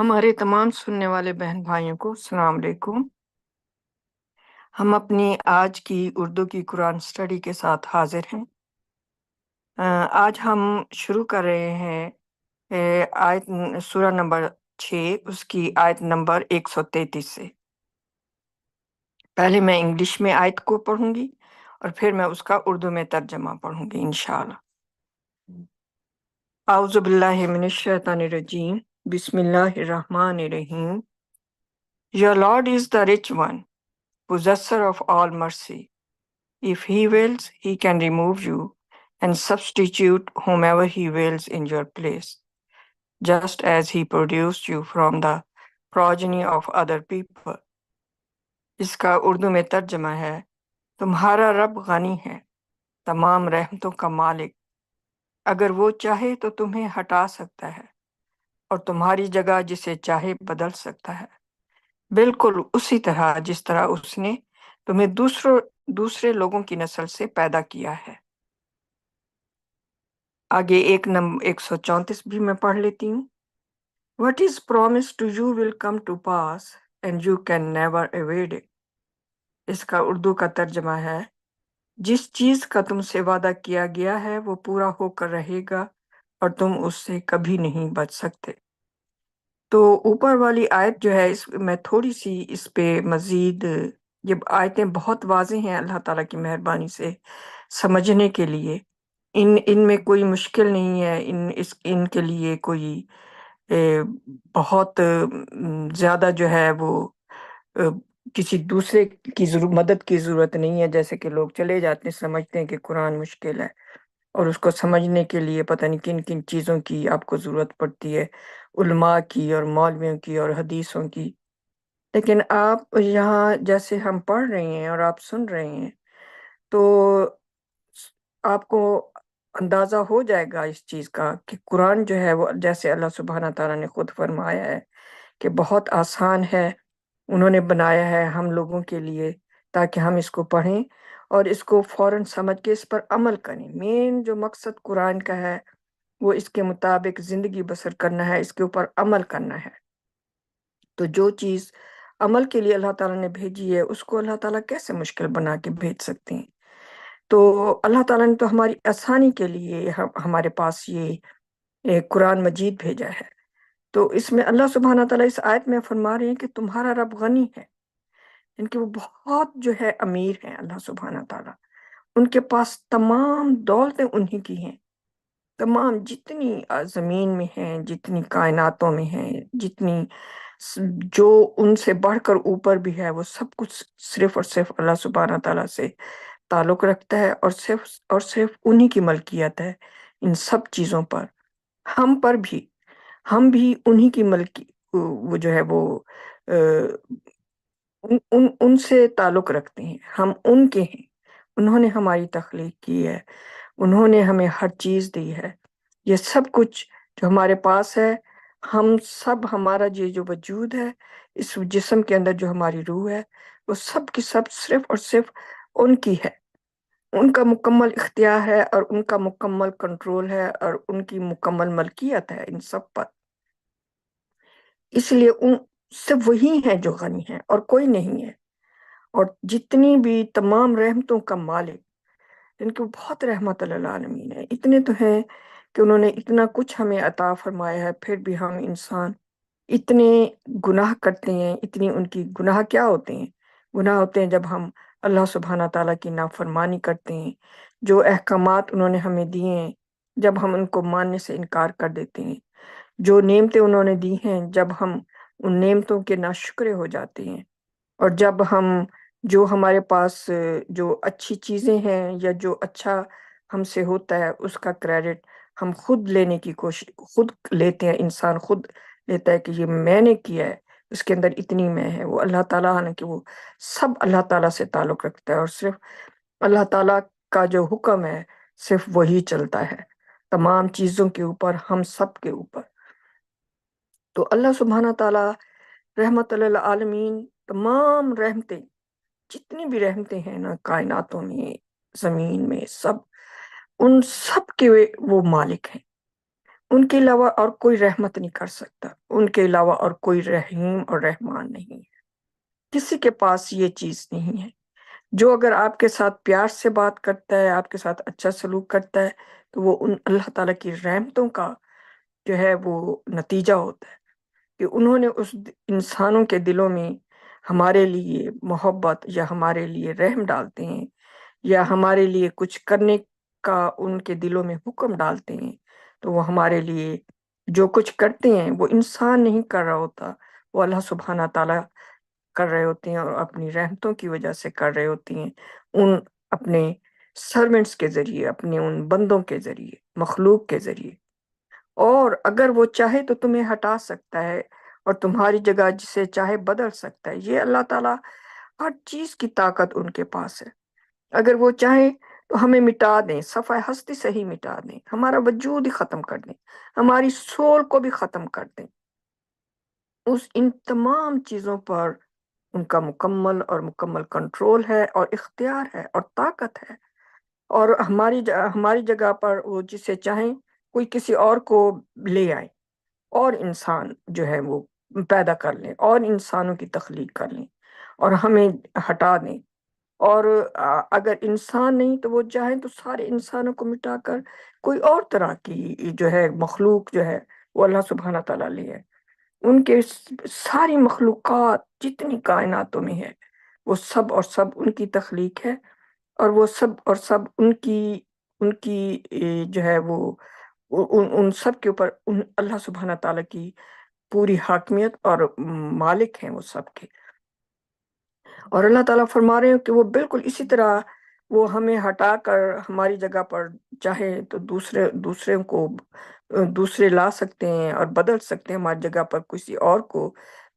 ہمارے تمام سننے والے بہن بھائیوں کو السلام علیکم۔ ہم اپنی آج کی اردو کی قرآن سٹڈی کے ساتھ حاضر ہیں۔ آج ہم شروع کر رہے ہیں آیت سورہ نمبر 6، اس کی آیت نمبر 133 سے۔ پہلے میں انگلش میں آیت کو پڑھوں گی اور پھر میں اس کا اردو میں ترجمہ پڑھوں گی انشاءاللہ۔ اعوذ باللہ من الشیطان الرجیم، بسم اللہ الرحمن الرحیم۔ Your Lord is the rich one, possessor of all mercy. If he wills, he can remove you and substitute whomever he wills in your place, just as he produced you from the progeny of other people. اس کا اردو میں ترجمہ ہے، تمہارا رب غنی ہے، تمام رحمتوں کا مالک، اگر وہ چاہے تو تمہیں ہٹا سکتا ہے اور تمہاری جگہ جسے چاہے بدل سکتا ہے، بالکل اسی طرح جس طرح اس نے تمہیں دوسرے لوگوں کی نسل سے پیدا کیا ہے۔ آگے 134 بھی میں پڑھ لیتی ہوں۔ What is promised to you will come to pass and you can never evade it۔ اس کا اردو کا ترجمہ ہے، جس چیز کا تم سے وعدہ کیا گیا ہے وہ پورا ہو کر رہے گا اور تم اس سے کبھی نہیں بچ سکتے۔ تو اوپر والی آیت جو ہے، میں تھوڑی سی اس پہ مزید، یہ آیتیں بہت واضح ہیں اللہ تعالیٰ کی مہربانی سے سمجھنے کے لیے، ان میں کوئی مشکل نہیں ہے، ان کے لیے کوئی بہت زیادہ جو ہے وہ کسی دوسرے کی مدد کی ضرورت نہیں ہے، جیسے کہ لوگ چلے جاتے ہیں سمجھتے ہیں کہ قرآن مشکل ہے اور اس کو سمجھنے کے لیے پتہ نہیں کن کن چیزوں کی آپ کو ضرورت پڑتی ہے، علماء کی اور مولویوں کی اور حدیثوں کی۔ لیکن آپ یہاں جیسے ہم پڑھ رہے ہیں اور آپ سن رہے ہیں تو آپ کو اندازہ ہو جائے گا اس چیز کا کہ قرآن جو ہے وہ جیسے اللہ سبحانہ تعالیٰ نے خود فرمایا ہے کہ بہت آسان ہے، انہوں نے بنایا ہے ہم لوگوں کے لیے تاکہ ہم اس کو پڑھیں اور اس کو فوراً سمجھ کے اس پر عمل کریں۔ مین جو مقصد قرآن کا ہے وہ اس کے مطابق زندگی بسر کرنا ہے، اس کے اوپر عمل کرنا ہے۔ تو جو چیز عمل کے لیے اللہ تعالیٰ نے بھیجی ہے اس کو اللہ تعالیٰ کیسے مشکل بنا کے بھیج سکتے ہیں؟ تو اللہ تعالیٰ نے تو ہماری آسانی کے لیے ہمارے پاس یہ قرآن مجید بھیجا ہے۔ تو اس میں اللہ سبحانہ تعالیٰ اس آیت میں فرما رہے ہیں کہ تمہارا رب غنی ہے، ان کہ وہ بہت جو ہے امیر ہیں۔ اللہ سبحانہ تعالیٰ، ان کے پاس تمام دولتیں انہی کی ہیں، تمام جتنی زمین میں ہیں، جتنی کائناتوں میں ہیں، جتنی جو ان سے بڑھ کر اوپر بھی ہے، وہ سب کچھ صرف اور صرف اللہ سبحانہ تعالیٰ سے تعلق رکھتا ہے اور صرف انہی کی ملکیت ہے ان سب چیزوں پر۔ ہم بھی انہی کی ملکی، وہ جو ہے وہ ان سے تعلق رکھتے ہیں، ہم ان کے ہیں، انہوں نے ہماری تخلیق کی ہے، انہوں نے ہمیں ہر چیز دی ہے۔ یہ سب کچھ جو ہمارے پاس ہے، ہم سب، ہمارا یہ جو وجود ہے، اس جسم کے اندر جو ہماری روح ہے، وہ سب کی سب صرف اور صرف ان کی ہے، ان کا مکمل اختیار ہے اور ان کا مکمل کنٹرول ہے اور ان کی مکمل ملکیت ہے ان سب پر۔ اس لیے صرف وہی ہیں جو غنی ہیں اور کوئی نہیں ہے۔ اور جتنی بھی تمام رحمتوں کا مالک، ان کو بہت رحمت للعالمین ہے، اتنے تو ہیں کہ انہوں نے اتنا کچھ ہمیں عطا فرمایا ہے، پھر بھی ہم انسان اتنے گناہ کرتے ہیں۔ اتنی ان کی گناہ کیا ہوتے ہیں؟ گناہ ہوتے ہیں جب ہم اللہ سبحانہ تعالیٰ کی نافرمانی کرتے ہیں، جو احکامات انہوں نے ہمیں دیے ہیں جب ہم ان کو ماننے سے انکار کر دیتے ہیں، جو نعمتیں انہوں نے دی ہیں جب ہم ان نعمتوں کے ناشکرے ہو جاتے ہیں، اور جب ہم جو ہمارے پاس جو اچھی چیزیں ہیں یا جو اچھا ہم سے ہوتا ہے اس کا کریڈٹ ہم خود لینے کی کوشش، خود لیتے ہیں، انسان خود لیتا ہے کہ یہ میں نے کیا ہے، اس کے اندر اتنی میں ہے۔ وہ اللہ تعالیٰ نے کہ وہ سب اللہ تعالیٰ سے تعلق رکھتا ہے اور صرف اللہ تعالیٰ کا جو حکم ہے صرف وہی چلتا ہے تمام چیزوں کے اوپر، ہم سب کے اوپر۔ تو اللہ سبحانہ تعالیٰ رحمت للعالمین، تمام رحمتیں، جتنی بھی رحمتیں ہیں نا کائناتوں میں، زمین میں، سب، ان سب کے وہ مالک ہیں۔ ان کے علاوہ اور کوئی رحمت نہیں کر سکتا، ان کے علاوہ اور کوئی رحیم اور رحمان نہیں ہے، کسی کے پاس یہ چیز نہیں ہے۔ جو اگر آپ کے ساتھ پیار سے بات کرتا ہے، آپ کے ساتھ اچھا سلوک کرتا ہے، تو وہ ان اللہ تعالیٰ کی رحمتوں کا جو ہے وہ نتیجہ ہوتا ہے کہ انہوں نے اس انسانوں کے دلوں میں ہمارے لیے محبت یا ہمارے لیے رحم ڈالتے ہیں، یا ہمارے لیے کچھ کرنے کا ان کے دلوں میں حکم ڈالتے ہیں، تو وہ ہمارے لیے جو کچھ کرتے ہیں وہ انسان نہیں کر رہا ہوتا، وہ اللہ سبحانہ تعالیٰ کر رہے ہوتے ہیں، اور اپنی رحمتوں کی وجہ سے کر رہے ہوتی ہیں، ان اپنے سرونٹس کے ذریعے، اپنے ان بندوں کے ذریعے، مخلوق کے ذریعے۔ اور اگر وہ چاہے تو تمہیں ہٹا سکتا ہے، اور تمہاری جگہ جسے چاہے بدل سکتا ہے۔ یہ اللہ تعالیٰ، ہر چیز کی طاقت ان کے پاس ہے۔ اگر وہ چاہیں تو ہمیں مٹا دیں، صفحہ ہستی سے ہی مٹا دیں، ہمارا وجود ہی ختم کر دیں، ہماری سول کو بھی ختم کر دیں۔ ان تمام چیزوں پر ان کا مکمل کنٹرول ہے، اور اختیار ہے، اور طاقت ہے۔ اور ہماری جگہ پر وہ جسے چاہیں کوئی کسی اور کو لے آئے، اور انسان جو ہے وہ پیدا کر لیں، اور انسانوں کی تخلیق کر لیں، اور ہمیں ہٹا دیں۔ اور اگر انسان نہیں تو وہ چاہیں تو سارے انسانوں کو مٹا کر کوئی اور طرح کی جو ہے مخلوق جو ہے وہ اللہ سبحانہ تعالیٰ لے ہے۔ ان کے ساری مخلوقات جتنی کائناتوں میں ہے، وہ سب اور سب ان کی تخلیق ہے، اور وہ سب اور سب ان کی جو ہے وہ ان سب کے اوپر اللہ سبحانہ تعالیٰ کی پوری حاکمیت اور مالک ہیں وہ سب کے۔ اور اللہ تعالیٰ فرما رہے ہیں کہ وہ بالکل اسی طرح وہ ہمیں ہٹا کر ہماری جگہ پر چاہے تو دوسرے لا سکتے ہیں اور بدل سکتے ہیں ہماری جگہ پر کسی اور کو،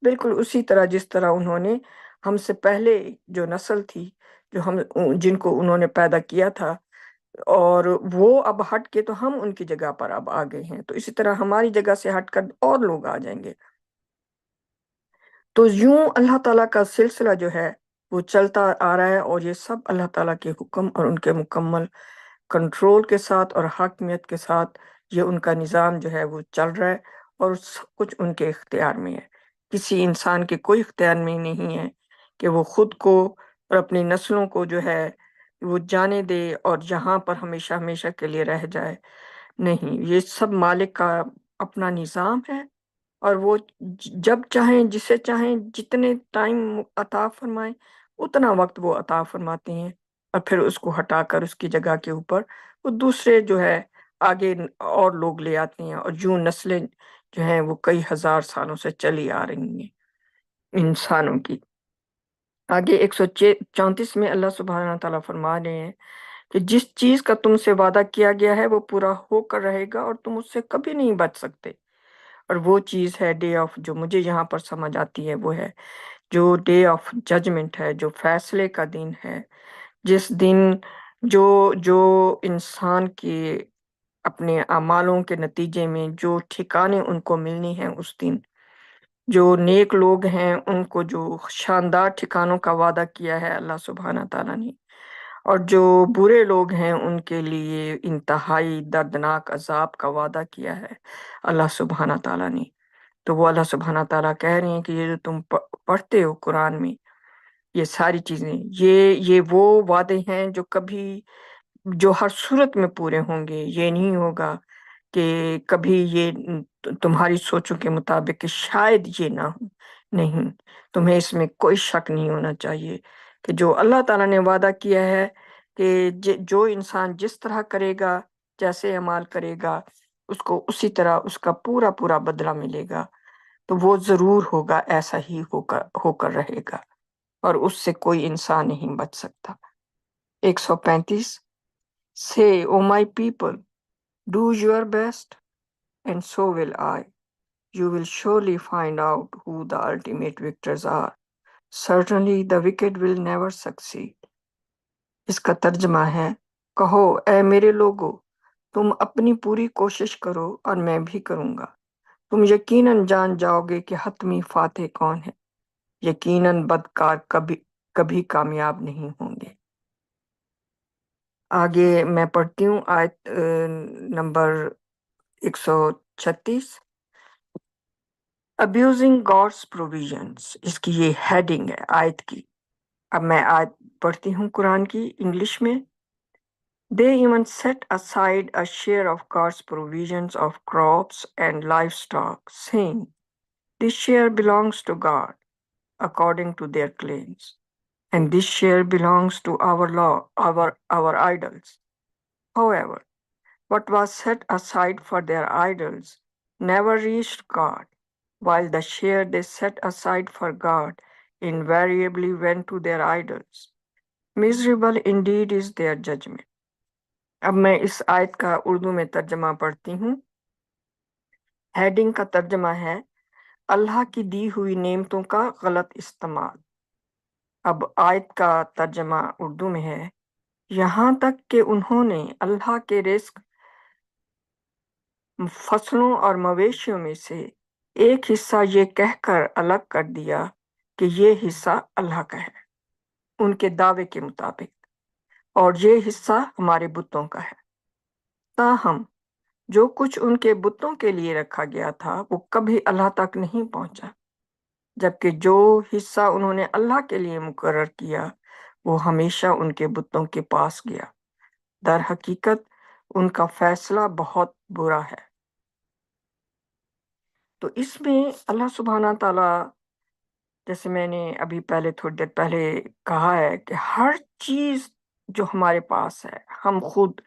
بالکل اسی طرح جس طرح انہوں نے ہم سے پہلے جو نسل تھی، جن کو انہوں نے پیدا کیا تھا، اور وہ اب ہٹ کے تو ہم ان کی جگہ پر اب آ گئے ہیں، تو اسی طرح ہماری جگہ سے ہٹ کر اور لوگ آ جائیں گے۔ تو یوں اللہ تعالیٰ کا سلسلہ جو ہے وہ چلتا آ رہا ہے، اور یہ سب اللہ تعالیٰ کے حکم اور ان کے مکمل کنٹرول کے ساتھ اور حاکمیت کے ساتھ یہ ان کا نظام جو ہے وہ چل رہا ہے، اور سب کچھ ان کے اختیار میں ہے۔ کسی انسان کے کوئی اختیار میں نہیں ہے کہ وہ خود کو اور اپنی نسلوں کو جو ہے وہ جانے دے اور جہاں پر ہمیشہ ہمیشہ کے لیے رہ جائے۔ نہیں، یہ سب مالک کا اپنا نظام ہے، اور وہ جب چاہیں، جسے چاہیں، جتنے ٹائم عطا فرمائیں اتنا وقت وہ عطا فرماتے ہیں، اور پھر اس کو ہٹا کر اس کی جگہ کے اوپر وہ دوسرے جو ہے آگے اور لوگ لے آتے ہیں، اور جو نسلیں جو ہیں وہ کئی ہزار سالوں سے چلی آ رہی ہیں انسانوں کی۔ آگے 134 میں اللہ سبحانہ تعالیٰ فرما رہے ہیں کہ جس چیز کا تم سے وعدہ کیا گیا ہے وہ پورا ہو کر رہے گا، اور تم اس سے کبھی نہیں بچ سکتے۔ اور وہ چیز ہے ڈے آف، جو مجھے یہاں پر سمجھ آتی ہے وہ ہے جو ڈے آف ججمنٹ ہے، جو فیصلے کا دن ہے، جس دن جو جو انسان کے اپنے اعمالوں کے نتیجے میں جو ٹھکانے ان کو ملنی ہیں، اس دن جو نیک لوگ ہیں ان کو جو شاندار ٹھکانوں کا وعدہ کیا ہے اللہ سبحانہ تعالیٰ نے، اور جو برے لوگ ہیں ان کے لیے انتہائی دردناک عذاب کا وعدہ کیا ہے اللہ سبحانہ تعالیٰ نے۔ تو وہ اللہ سبحانہ تعالیٰ کہہ رہے ہیں کہ یہ جو تم پڑھتے ہو قرآن میں، یہ ساری چیزیں، یہ وہ وعدے ہیں جو ہر صورت میں پورے ہوں گے۔ یہ نہیں ہوگا کہ کبھی یہ تمہاری سوچوں کے مطابق کہ شاید یہ نہ ہو، نہیں، تمہیں اس میں کوئی شک نہیں ہونا چاہیے کہ جو اللہ تعالیٰ نے وعدہ کیا ہے کہ جو انسان جس طرح کرے گا، جیسے اعمال کرے گا، اس کو اسی طرح اس کا پورا پورا بدلہ ملے گا، تو وہ ضرور ہوگا، ایسا ہی ہو کر رہے گا، اور اس سے کوئی انسان نہیں بچ سکتا۔ 135 Say, O my people, do your best, and so will I. You will surely find out who the ultimate victors are. Certainly the wicked will never succeed. اس کا ترجمہ ہے، کہو اے میرے لوگو، تم اپنی پوری کوشش کرو اور میں بھی کروں گا، تم یقیناً جان جاؤ گے کہ حتمی فاتح کون ہے، یقیناً بدکار کبھی کامیاب نہیں ہوں گے۔ آگے میں پڑھتی ہوں آیت نمبر 136 ابیوزنگ گاڈس پروویژنس، اس کی یہ ہیڈنگ ہے آیت کی۔ اب میں آیت پڑھتی ہوں قرآن کی انگلش میں۔ They even set aside a share of God's provisions of crops and livestock, saying, "This share belongs to God," according to their claims, "and this share belongs to our law, our idols." However, what was set aside for their idols never reached God, while the share they set aside for God invariably went to their idols. Miserable indeed is their judgment. اب میں اس آیت کا اردو میں ترجمہ پڑھتی ہوں۔ Heading کا ترجمہ ہے اللہ کی دی ہوئی نعمتوں کا غلط استعمال۔ اب آیت کا ترجمہ اردو میں ہے، یہاں تک کہ انہوں نے اللہ کے رزق، فصلوں اور مویشیوں میں سے ایک حصہ یہ کہہ کر الگ کر دیا کہ یہ حصہ اللہ کا ہے ان کے دعوے کے مطابق، اور یہ حصہ ہمارے بتوں کا ہے۔ تاہم جو کچھ ان کے بتوں کے لیے رکھا گیا تھا وہ کبھی اللہ تک نہیں پہنچا، جبکہ جو حصہ انہوں نے اللہ کے لیے مقرر کیا وہ ہمیشہ ان کے بتوں کے پاس گیا۔ در حقیقت ان کا فیصلہ بہت برا ہے۔ تو اس میں اللہ سبحانہ تعالیٰ، جیسے میں نے ابھی پہلے تھوڑی دیر پہلے کہا ہے کہ ہر چیز جو ہمارے پاس ہے ہم خود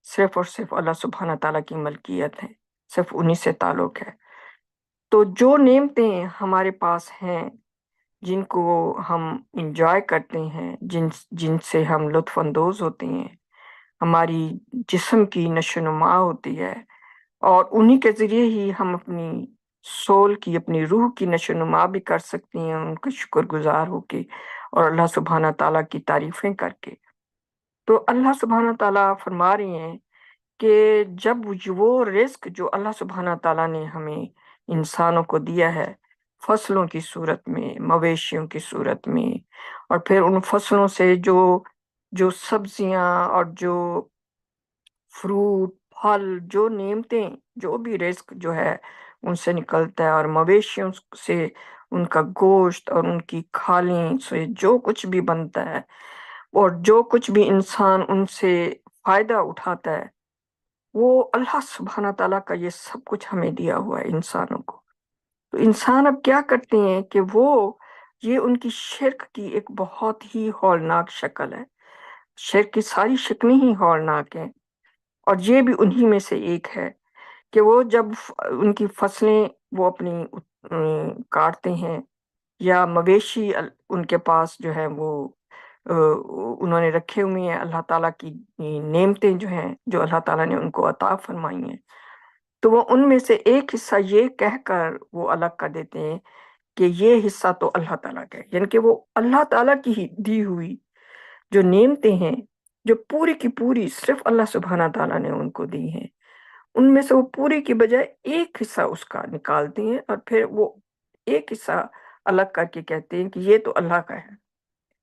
صرف اور صرف اللہ سبحانہ تعالیٰ کی ملکیت ہے، صرف انہی سے تعلق ہے۔ تو جو نعمتیں ہمارے پاس ہیں، جن کو ہم انجوائے کرتے ہیں، جن سے ہم لطف اندوز ہوتے ہیں، ہماری جسم کی نشو و نما ہوتی ہے، اور انہی کے ذریعے ہی ہم اپنی سول کی، اپنی روح کی نشو و نما بھی کر سکتی ہیں، ان کا شکر گزار ہو کے اور اللہ سبحانہ تعالیٰ کی تعریفیں کر کے۔ تو اللہ سبحانہ تعالیٰ فرما رہی ہیں کہ جب وہ رزق جو اللہ سبحانہ تعالیٰ نے ہمیں انسانوں کو دیا ہے، فصلوں کی صورت میں، مویشیوں کی صورت میں، اور پھر ان فصلوں سے جو سبزیاں اور جو فروٹ، پھل، جو نعمتیں، جو بھی رزق جو ہے ان سے نکلتا ہے، اور مویشیوں سے ان کا گوشت اور ان کی کھالیں سے جو کچھ بھی بنتا ہے، اور جو کچھ بھی انسان ان سے فائدہ اٹھاتا ہے، وہ اللہ سبحانہ تعالیٰ کا یہ سب کچھ ہمیں دیا ہوا ہے انسانوں کو۔ تو انسان اب کیا کرتے ہیں کہ یہ ان کی شرک کی ایک بہت ہی ہولناک شکل ہے۔ شرک کی ساری شکلیں ہی ہولناک ہیں، اور یہ بھی انہی میں سے ایک ہے کہ وہ جب ان کی فصلیں وہ اپنی کاٹتے ہیں، یا مویشی ان کے پاس جو ہے وہ انہوں نے رکھے ہوئے ہیں، اللہ تعالیٰ کی نعمتیں جو ہیں، جو اللہ تعالیٰ نے ان کو عطا فرمائی ہیں، تو وہ ان میں سے ایک حصہ یہ کہہ کر وہ الگ کر دیتے ہیں کہ یہ حصہ تو اللہ تعالیٰ کا ہے، یعنی کہ وہ اللہ تعالیٰ کی ہی دی ہوئی جو نعمتیں ہیں، جو پوری کی پوری صرف اللہ سبحانہ تعالیٰ نے ان کو دی ہیں، ان میں سے وہ پوری کی بجائے ایک حصہ اس کا نکالتے ہیں، اور پھر وہ ایک حصہ الگ کر کے کہتے ہیں کہ یہ تو اللہ کا ہے۔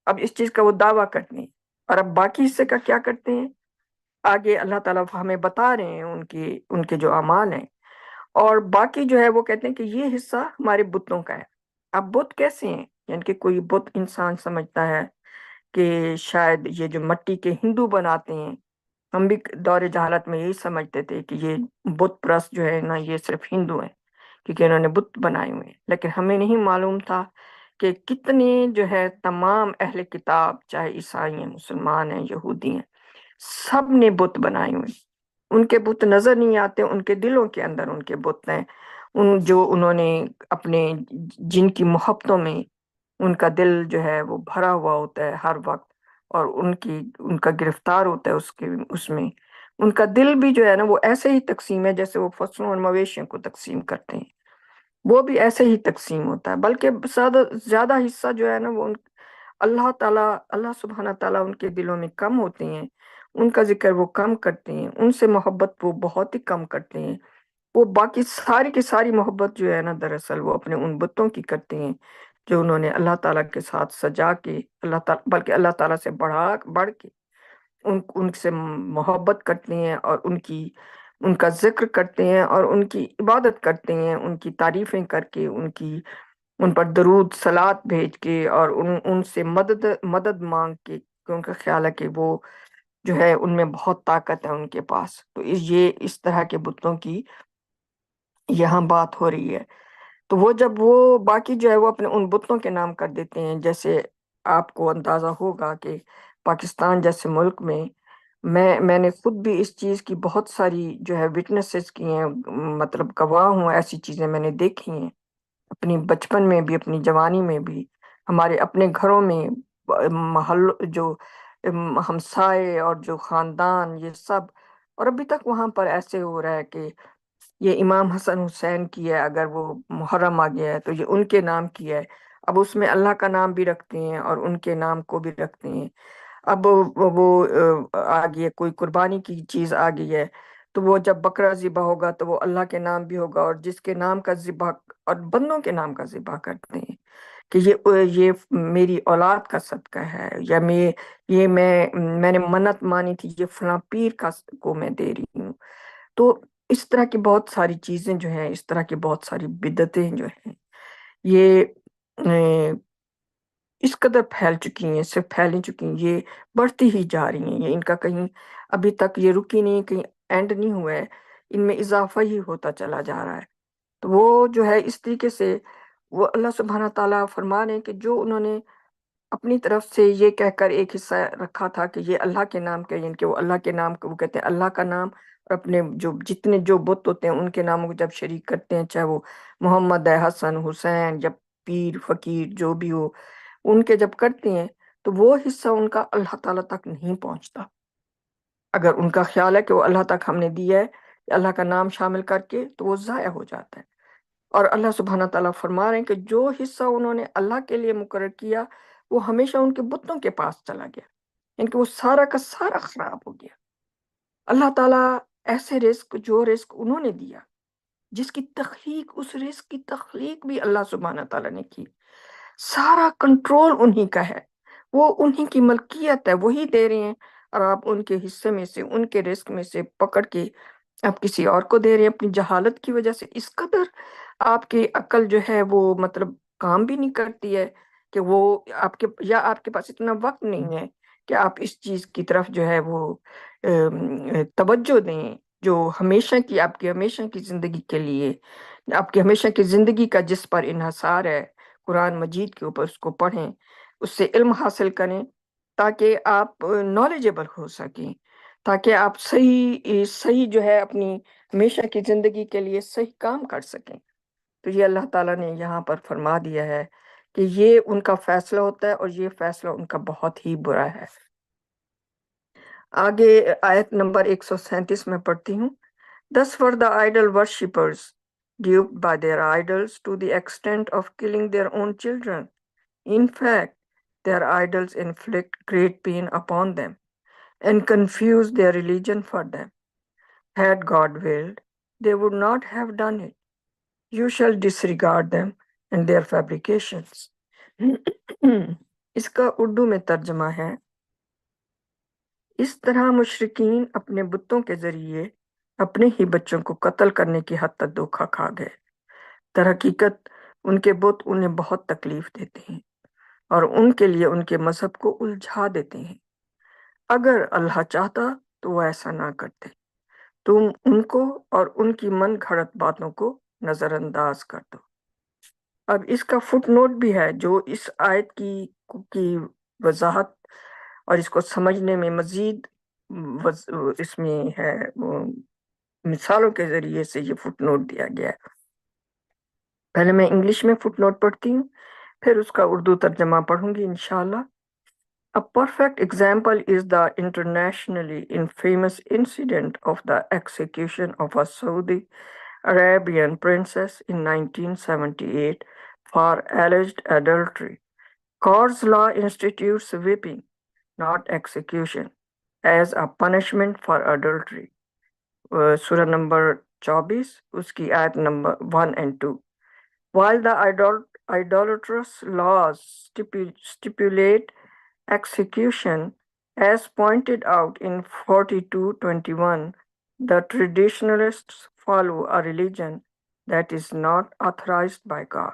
اب اس چیز کا وہ دعویٰ کرتے ہیں، اور اب باقی حصے کا کیا کرتے ہیں؟ آگے اللہ تعالیٰ ہمیں بتا رہے ہیں ان کے جو اعمال ہیں، اور باقی جو ہے وہ کہتے ہیں کہ یہ حصہ ہمارے بتوں کا ہے۔ اب بت کیسے ہیں؟ یعنی کہ کوئی بت انسان سمجھتا ہے کہ شاید یہ جو مٹی کے ہندو بناتے ہیں، ہم بھی دور جہالت میں یہی سمجھتے تھے کہ یہ بت پرست جو ہے نا، یہ صرف ہندو ہیں کیونکہ انہوں نے بت بنائے ہوئے ہیں، لیکن ہمیں نہیں معلوم تھا کہ کتنے جو ہے تمام اہل کتاب، چاہے عیسائی ہیں، مسلمان ہیں، یہودی ہیں، سب نے بت بنائے ہوئے ہیں۔ ان کے بت نظر نہیں آتے، ان کے دلوں کے اندر ان کے بت ہیں، جو انہوں نے اپنے، جن کی محبتوں میں ان کا دل جو ہے وہ بھرا ہوا ہوتا ہے ہر وقت، اور ان کا گرفتار ہوتا ہے اس میں ان کا دل بھی جو ہے نا وہ ایسے ہی تقسیم ہے جیسے وہ فصلوں اور مویشیوں کو تقسیم کرتے ہیں، وہ بھی ایسے ہی تقسیم ہوتا ہے، بلکہ زیادہ حصہ جو ہے نا وہ اللہ سبحانہ تعالیٰ ان کے دلوں میں کم ہوتے ہیں، ان کا ذکر وہ کم کرتے ہیں، ان سے محبت وہ بہت ہی کم کرتے ہیں۔ وہ باقی ساری کی ساری محبت جو ہے نا دراصل وہ اپنے ان بتوں کی کرتے ہیں جو انہوں نے اللہ تعالیٰ کے ساتھ سجا کے، بلکہ اللہ تعالیٰ سے بڑھ کے ان سے محبت کرتے ہیں، اور ان کی ان کا ذکر کرتے ہیں اور ان کی عبادت کرتے ہیں، ان کی تعریفیں کر کے، ان پر درود صلات بھیج کے، اور ان سے مدد مانگ کے، کہ ان کا خیال ہے کہ وہ جو ہے ان میں بہت طاقت ہے ان کے پاس. تو یہ اس طرح کے بتوں کی یہاں بات ہو رہی ہے. تو وہ جب وہ باقی جو ہے وہ اپنے ان بتوں کے نام کر دیتے ہیں، جیسے آپ کو اندازہ ہوگا کہ پاکستان جیسے ملک میں میں نے خود بھی اس چیز کی بہت ساری جو ہے وٹنسز کی ہیں، مطلب گواہ ہوں، ایسی چیزیں میں نے دیکھی ہیں اپنی بچپن میں بھی، اپنی جوانی میں بھی، ہمارے اپنے گھروں میں، محل جو ہمسائے اور جو خاندان، یہ سب. اور ابھی تک وہاں پر ایسے ہو رہا ہے کہ یہ امام حسن حسین کی ہے، اگر وہ محرم آ گیا ہے تو یہ ان کے نام کی ہے. اب اس میں اللہ کا نام بھی رکھتے ہیں اور ان کے نام کو بھی رکھتے ہیں. اب وہ آ گئی ہے، کوئی قربانی کی چیز آ گئی ہے، تو وہ جب بکرا ذبح ہوگا تو وہ اللہ کے نام بھی ہوگا، اور جس کے نام کا ذبح، اور بندوں کے نام کا ذبح کرتے ہیں کہ یہ میری اولاد کا صدقہ ہے، یا یہ میں نے منت مانی تھی، یہ فلاں پیر کو میں دے رہی ہوں. تو اس طرح کی بہت ساری چیزیں جو ہیں، اس طرح کی بہت ساری بدعتیں جو ہیں، یہ اس قدر پھیل چکی ہیں، صرف پھیل چکی ہیں، یہ بڑھتی ہی جا رہی ہیں. یہ ان کا کہیں ابھی تک یہ رکی نہیں، کہیں اینڈ نہیں ہوا ہے، ان میں اضافہ ہی ہوتا چلا جا رہا ہے. تو وہ جو ہے اس طریقے سے وہ اللہ سبحانہ تعالیٰ فرما رہے ہیں کہ جو انہوں نے اپنی طرف سے یہ کہہ کر ایک حصہ رکھا تھا کہ یہ اللہ کے نام کا، یعنی کہ وہ اللہ کے نام کو وہ کہتے ہیں اللہ کا نام، اور اپنے جتنے جو بت ہوتے ہیں ان کے ناموں کو جب شریک کرتے ہیں، چاہے وہ محمد ہے، حسن، حسین، جب پیر فقیر جو بھی ہو، ان کے جب کرتے ہیں تو وہ حصہ ان کا اللہ تعالیٰ تک نہیں پہنچتا. اگر ان کا خیال ہے کہ وہ اللہ تک ہم نے دیا ہے اللہ کا نام شامل کر کے، تو وہ ضائع ہو جاتا ہے. اور اللہ سبحانہ تعالیٰ فرما رہے ہیں کہ جو حصہ انہوں نے اللہ کے لیے مقرر کیا وہ ہمیشہ ان کے بتوں کے پاس چلا گیا، یعنی کہ وہ سارا کا سارا خراب ہو گیا. اللہ تعالیٰ ایسے رزق، جو رزق انہوں نے دیا، جس کی تخلیق، اس رزق کی تخلیق بھی اللہ سبحانہ تعالیٰ نے کی، سارا کنٹرول انہی کا ہے، وہ انہی کی ملکیت ہے، وہی دے رہے ہیں، اور آپ ان کے حصے میں سے، ان کے رزق میں سے پکڑ کے آپ کسی اور کو دے رہے ہیں اپنی جہالت کی وجہ سے. اس قدر آپ کی عقل جو ہے وہ مطلب کام بھی نہیں کرتی ہے کہ وہ آپ کے پاس اتنا وقت نہیں ہے کہ آپ اس چیز کی طرف جو ہے وہ توجہ دیں، جو آپ کی ہمیشہ کی زندگی کے لیے، آپ کی ہمیشہ کی زندگی کا جس پر انحصار ہے، قرآن مجید کے اوپر، اس کو پڑھیں، اس سے علم حاصل کریں، تاکہ آپ نالجبل ہو سکیں، تاکہ آپ صحیح جو ہے اپنی ہمیشہ کی زندگی کے لیے صحیح کام کر سکیں. تو یہ اللہ تعالیٰ نے یہاں پر فرما دیا ہے کہ یہ ان کا فیصلہ ہوتا ہے، اور یہ فیصلہ ان کا بہت ہی برا ہے. آگے آیت نمبر 137 میں پڑھتی ہوں. Thus were the idol worshippers duped by their idols to the extent of killing their own children. In fact, their idols inflict great pain upon them and confuse their religion for them. Had God willed, they would not have done it. You shall disregard them and their fabrications. اس کا اردو میں ترجمہ ہے: اس طرح مشرکین اپنے بتوں کے ذریعے اپنے ہی بچوں کو قتل کرنے کی حد تک دھوکہ کھا گئے. در حقیقت ان کے بت انہیں بہت تکلیف دیتے ہیں اور ان کے لیے ان کے مذہب کو الجھا دیتے ہیں. اگر اللہ چاہتا تو وہ ایسا نہ کرتے. تم ان کو اور ان کی من گھڑت باتوں کو نظر انداز کر دو. اب اس کا فٹ نوٹ بھی ہے جو اس آیت کی وضاحت اور اس کو سمجھنے میں مزید اس میں ہے، مثالوں کے ذریعے سے یہ فٹ نوٹ دیا گیا ہے. پہلے میں انگلش میں فٹ نوٹ پڑھتی ہوں، پھر اس کا اردو ترجمہ پڑھوں گی انشاءاللہ. A perfect example is the internationally infamous incident of the execution of a Saudi Arabian princess in 1978 for alleged adultery. Court's law institutes whipping, not execution, as a punishment for adultery. Surah number 24, اس کی آیت number 1 and 2. While the idolatrous laws stipulate execution, as pointed out in 42:21, The traditionalists follow a religion that is not authorized by God.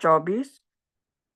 24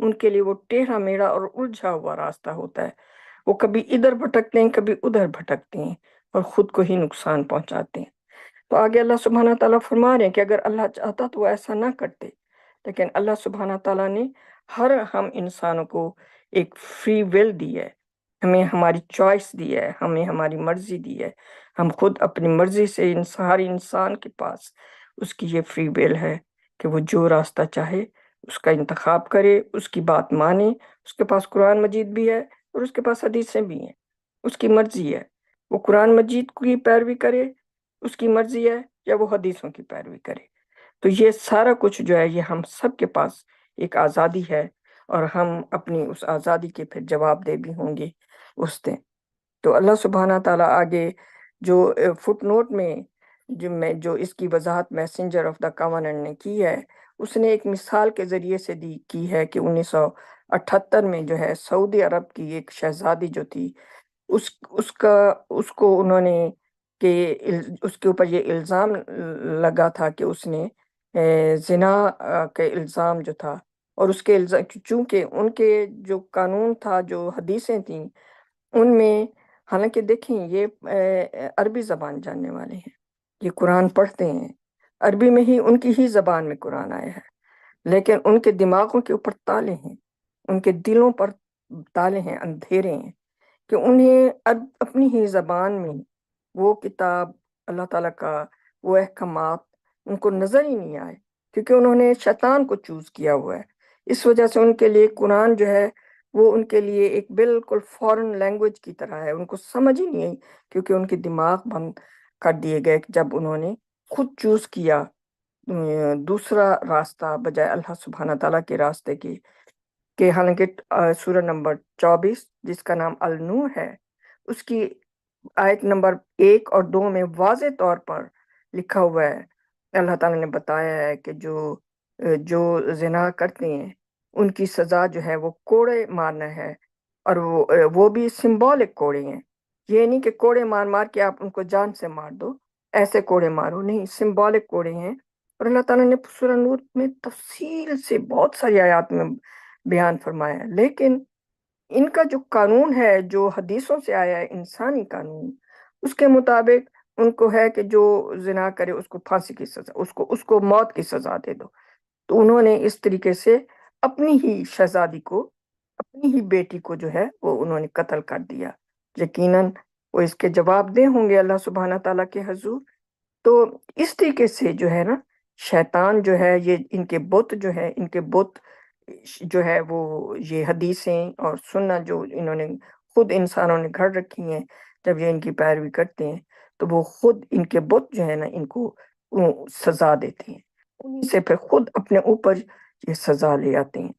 ان کے لیے وہ ٹیڑھا میڑا اور الجھا ہوا راستہ ہوتا ہے. وہ کبھی ادھر بھٹکتے ہیں، کبھی ادھر بھٹکتے ہیں اور خود کو ہی نقصان پہنچاتے ہیں. تو آگے اللہ سبحانہ تعالیٰ فرما رہے ہیں کہ اگر اللہ چاہتا تو وہ ایسا نہ کرتے، لیکن اللہ سبحانہ تعالیٰ نے ہم انسانوں کو ایک فری ول دی ہے، ہمیں ہماری چوائس دی ہے، ہمیں ہماری مرضی دی ہے. ہم خود اپنی مرضی سے ہر انسان کے پاس اس کی یہ فری ول ہے کہ وہ جو راستہ چاہے اس کا انتخاب کرے، اس کی بات مانے. اس کے پاس قرآن مجید بھی ہے اور اس کے پاس حدیثیں بھی ہیں. اس کی مرضی ہے وہ قرآن مجید کی پیروی کرے، اس کی مرضی ہے، یا وہ حدیثوں کی پیروی کرے. تو یہ سارا کچھ جو ہے یہ ہم سب کے پاس ایک آزادی ہے، اور ہم اپنی اس آزادی کے پھر جواب دہ بھی ہوں گے اس دن. تو اللہ سبحانہ تعالیٰ آگے جو فٹ نوٹ میں جو اس کی وضاحت میسنجر آف دا کاوننٹ نے کی ہے، اس نے ایک مثال کے ذریعے سے کی ہے کہ 1978 میں جو ہے سعودی عرب کی ایک شہزادی جو تھی، اس کو انہوں نے کہ اس کے اوپر یہ الزام لگا تھا کہ اس نے زنا کے الزام جو تھا، اور اس کے چونکہ ان کے جو قانون تھا، جو حدیثیں تھیں، ان میں حالانکہ دیکھیں یہ عربی زبان جاننے والے ہیں، یہ قرآن پڑھتے ہیں، عربی میں ہی ان کی ہی زبان میں قرآن آیا ہے، لیکن ان کے دماغوں کے اوپر تالے ہیں، ان کے دلوں پر تالے ہیں، اندھیرے ہیں، کہ انہیں اپنی ہی زبان میں وہ کتاب اللہ تعالیٰ کا وہ احکامات ان کو نظر ہی نہیں آئے، کیونکہ انہوں نے شیطان کو چوز کیا ہوا ہے. اس وجہ سے ان کے لیے قرآن جو ہے وہ ان کے لیے ایک بالکل فورن لینگویج کی طرح ہے، ان کو سمجھ ہی نہیں آئی، کیونکہ ان کے دماغ بند کر دیے گئے جب انہوں نے خود چوز کیا دوسرا راستہ بجائے اللہ سبحانہ تعالیٰ کے راستے کی. کہ حالانکہ سورہ نمبر 24 جس کا نام النور ہے، اس کی آیت نمبر 1 اور 2 میں واضح طور پر لکھا ہوا ہے، اللہ تعالیٰ نے بتایا ہے کہ جو زنا کرتے ہیں ان کی سزا جو ہے وہ کوڑے مارنا ہے، اور وہ بھی سمبولک کوڑے ہیں. یہ نہیں کہ کوڑے مار مار کے آپ ان کو جان سے مار دو، ایسے کوڑے مارو نہیں، سمبولک کوڑے ہیں. اور اللہ تعالیٰ نے سورہ نور میں تفصیل سے بہت ساری آیات میں بیان فرمایا ہے. لیکن ان کا جو قانون ہے، جو حدیثوں سے آیا ہے انسانی قانون، اس کے مطابق ان کو ہے کہ جو زنا کرے اس کو پھانسی کی سزا، اس کو موت کی سزا دے دو. تو انہوں نے اس طریقے سے اپنی ہی شہزادی کو، اپنی ہی بیٹی کو جو ہے وہ انہوں نے قتل کر دیا. یقیناً وہ اس کے جواب دہ ہوں گے اللہ سبحانہ تعالیٰ کے حضور. تو اس طریقے سے جو ہے نا شیطان جو ہے، یہ ان کے بت جو ہے وہ یہ حدیثیں اور سننا جو انہوں نے خود انسانوں نے گھڑ رکھی ہیں، جب یہ ان کی پیروی کرتے ہیں تو وہ خود ان کے بت جو ہے نا ان کو سزا دیتے ہیں، انہیں سے پھر خود اپنے اوپر یہ سزا لے آتے ہیں.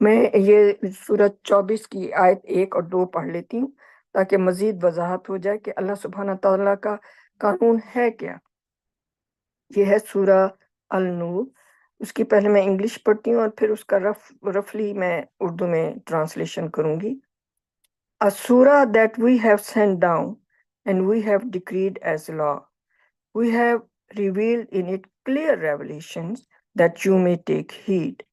میں یہ سورۃ 24 کی آیت 1 اور 2 پڑھ لیتی ہوں تاکہ مزید وضاحت ہو جائے کہ اللہ سبحانہ تعالیٰ کا قانون ہے کیا. یہ ہے سورہ النور. اس کی پہلے میں انگلش پڑھتی ہوں اور پھر اس کا رفلی میں اردو میں ٹرانسلیشن کروں گی. A surah that we have sent down and we have decreed as law. We have revealed in it clear revelations that you may take heed.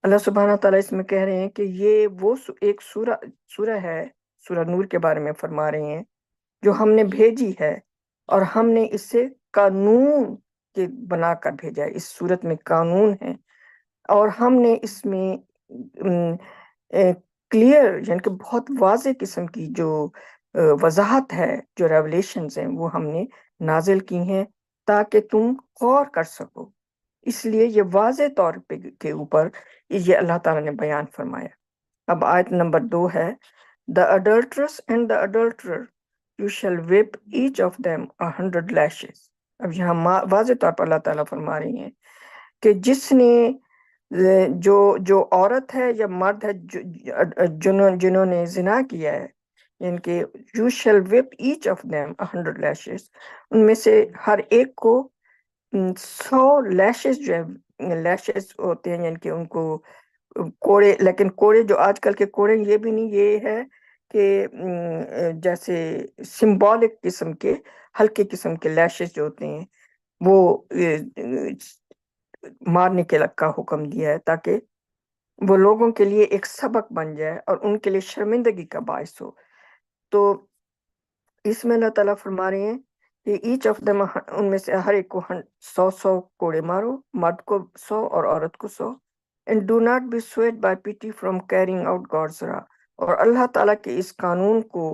اللہ سبحانہ تعالیٰ اس میں کہہ رہے ہیں کہ یہ وہ ایک سورہ ہے، سورہ نور کے بارے میں فرما رہے ہیں، جو ہم نے بھیجی ہے، اور ہم نے اس سے قانون کے بنا کر بھیجا ہے. اس صورت میں قانون ہے، اور ہم نے اس میں کلیئر یعنی کہ بہت واضح قسم کی جو وضاحت ہے، جو ریولیشنز ہیں وہ ہم نے نازل کی ہیں تاکہ تم غور کر سکو. اس لیے یہ واضح طور پہ کے اوپر یہ اللہ تعالیٰ نے بیان فرمایا. اب آیت نمبر 2 ہے، The adulteress and the adulterer, you shall whip each of them 100 lashes. اب یہاں واضح طور پر اللہ تعالیٰ فرما رہی ہیں کہ جس نے جو عورت ہے یا مرد ہے جنہوں نے زنا کیا ہے، یعنی کہ you shall whip each of them 100 lashes، ان میں سے ہر ایک کو 100 لیشز جو ہے، لیشز ہوتے ہیں یعنی کہ ان کو کوڑے، لیکن کوڑے جو آج کل کے کوڑے یہ بھی نہیں، یہ ہے کہ جیسے سمبولک قسم کے ہلکے قسم کے لیشز جو ہوتے ہیں وہ مارنے کے کا حکم دیا ہے تاکہ وہ لوگوں کے لیے ایک سبق بن جائے اور ان کے لیے شرمندگی کا باعث ہو. تو اس میں اللہ تعالیٰ فرما رہے ہیں کہ ایچ آف دم، ان میں سے ہر ایک کو 100 کوڑے مارو، مرد کو 100 اور عورت کو 100. And do not be swayed by pity from carrying out God's law. اور اللہ تعالیٰ کے اس قانون کو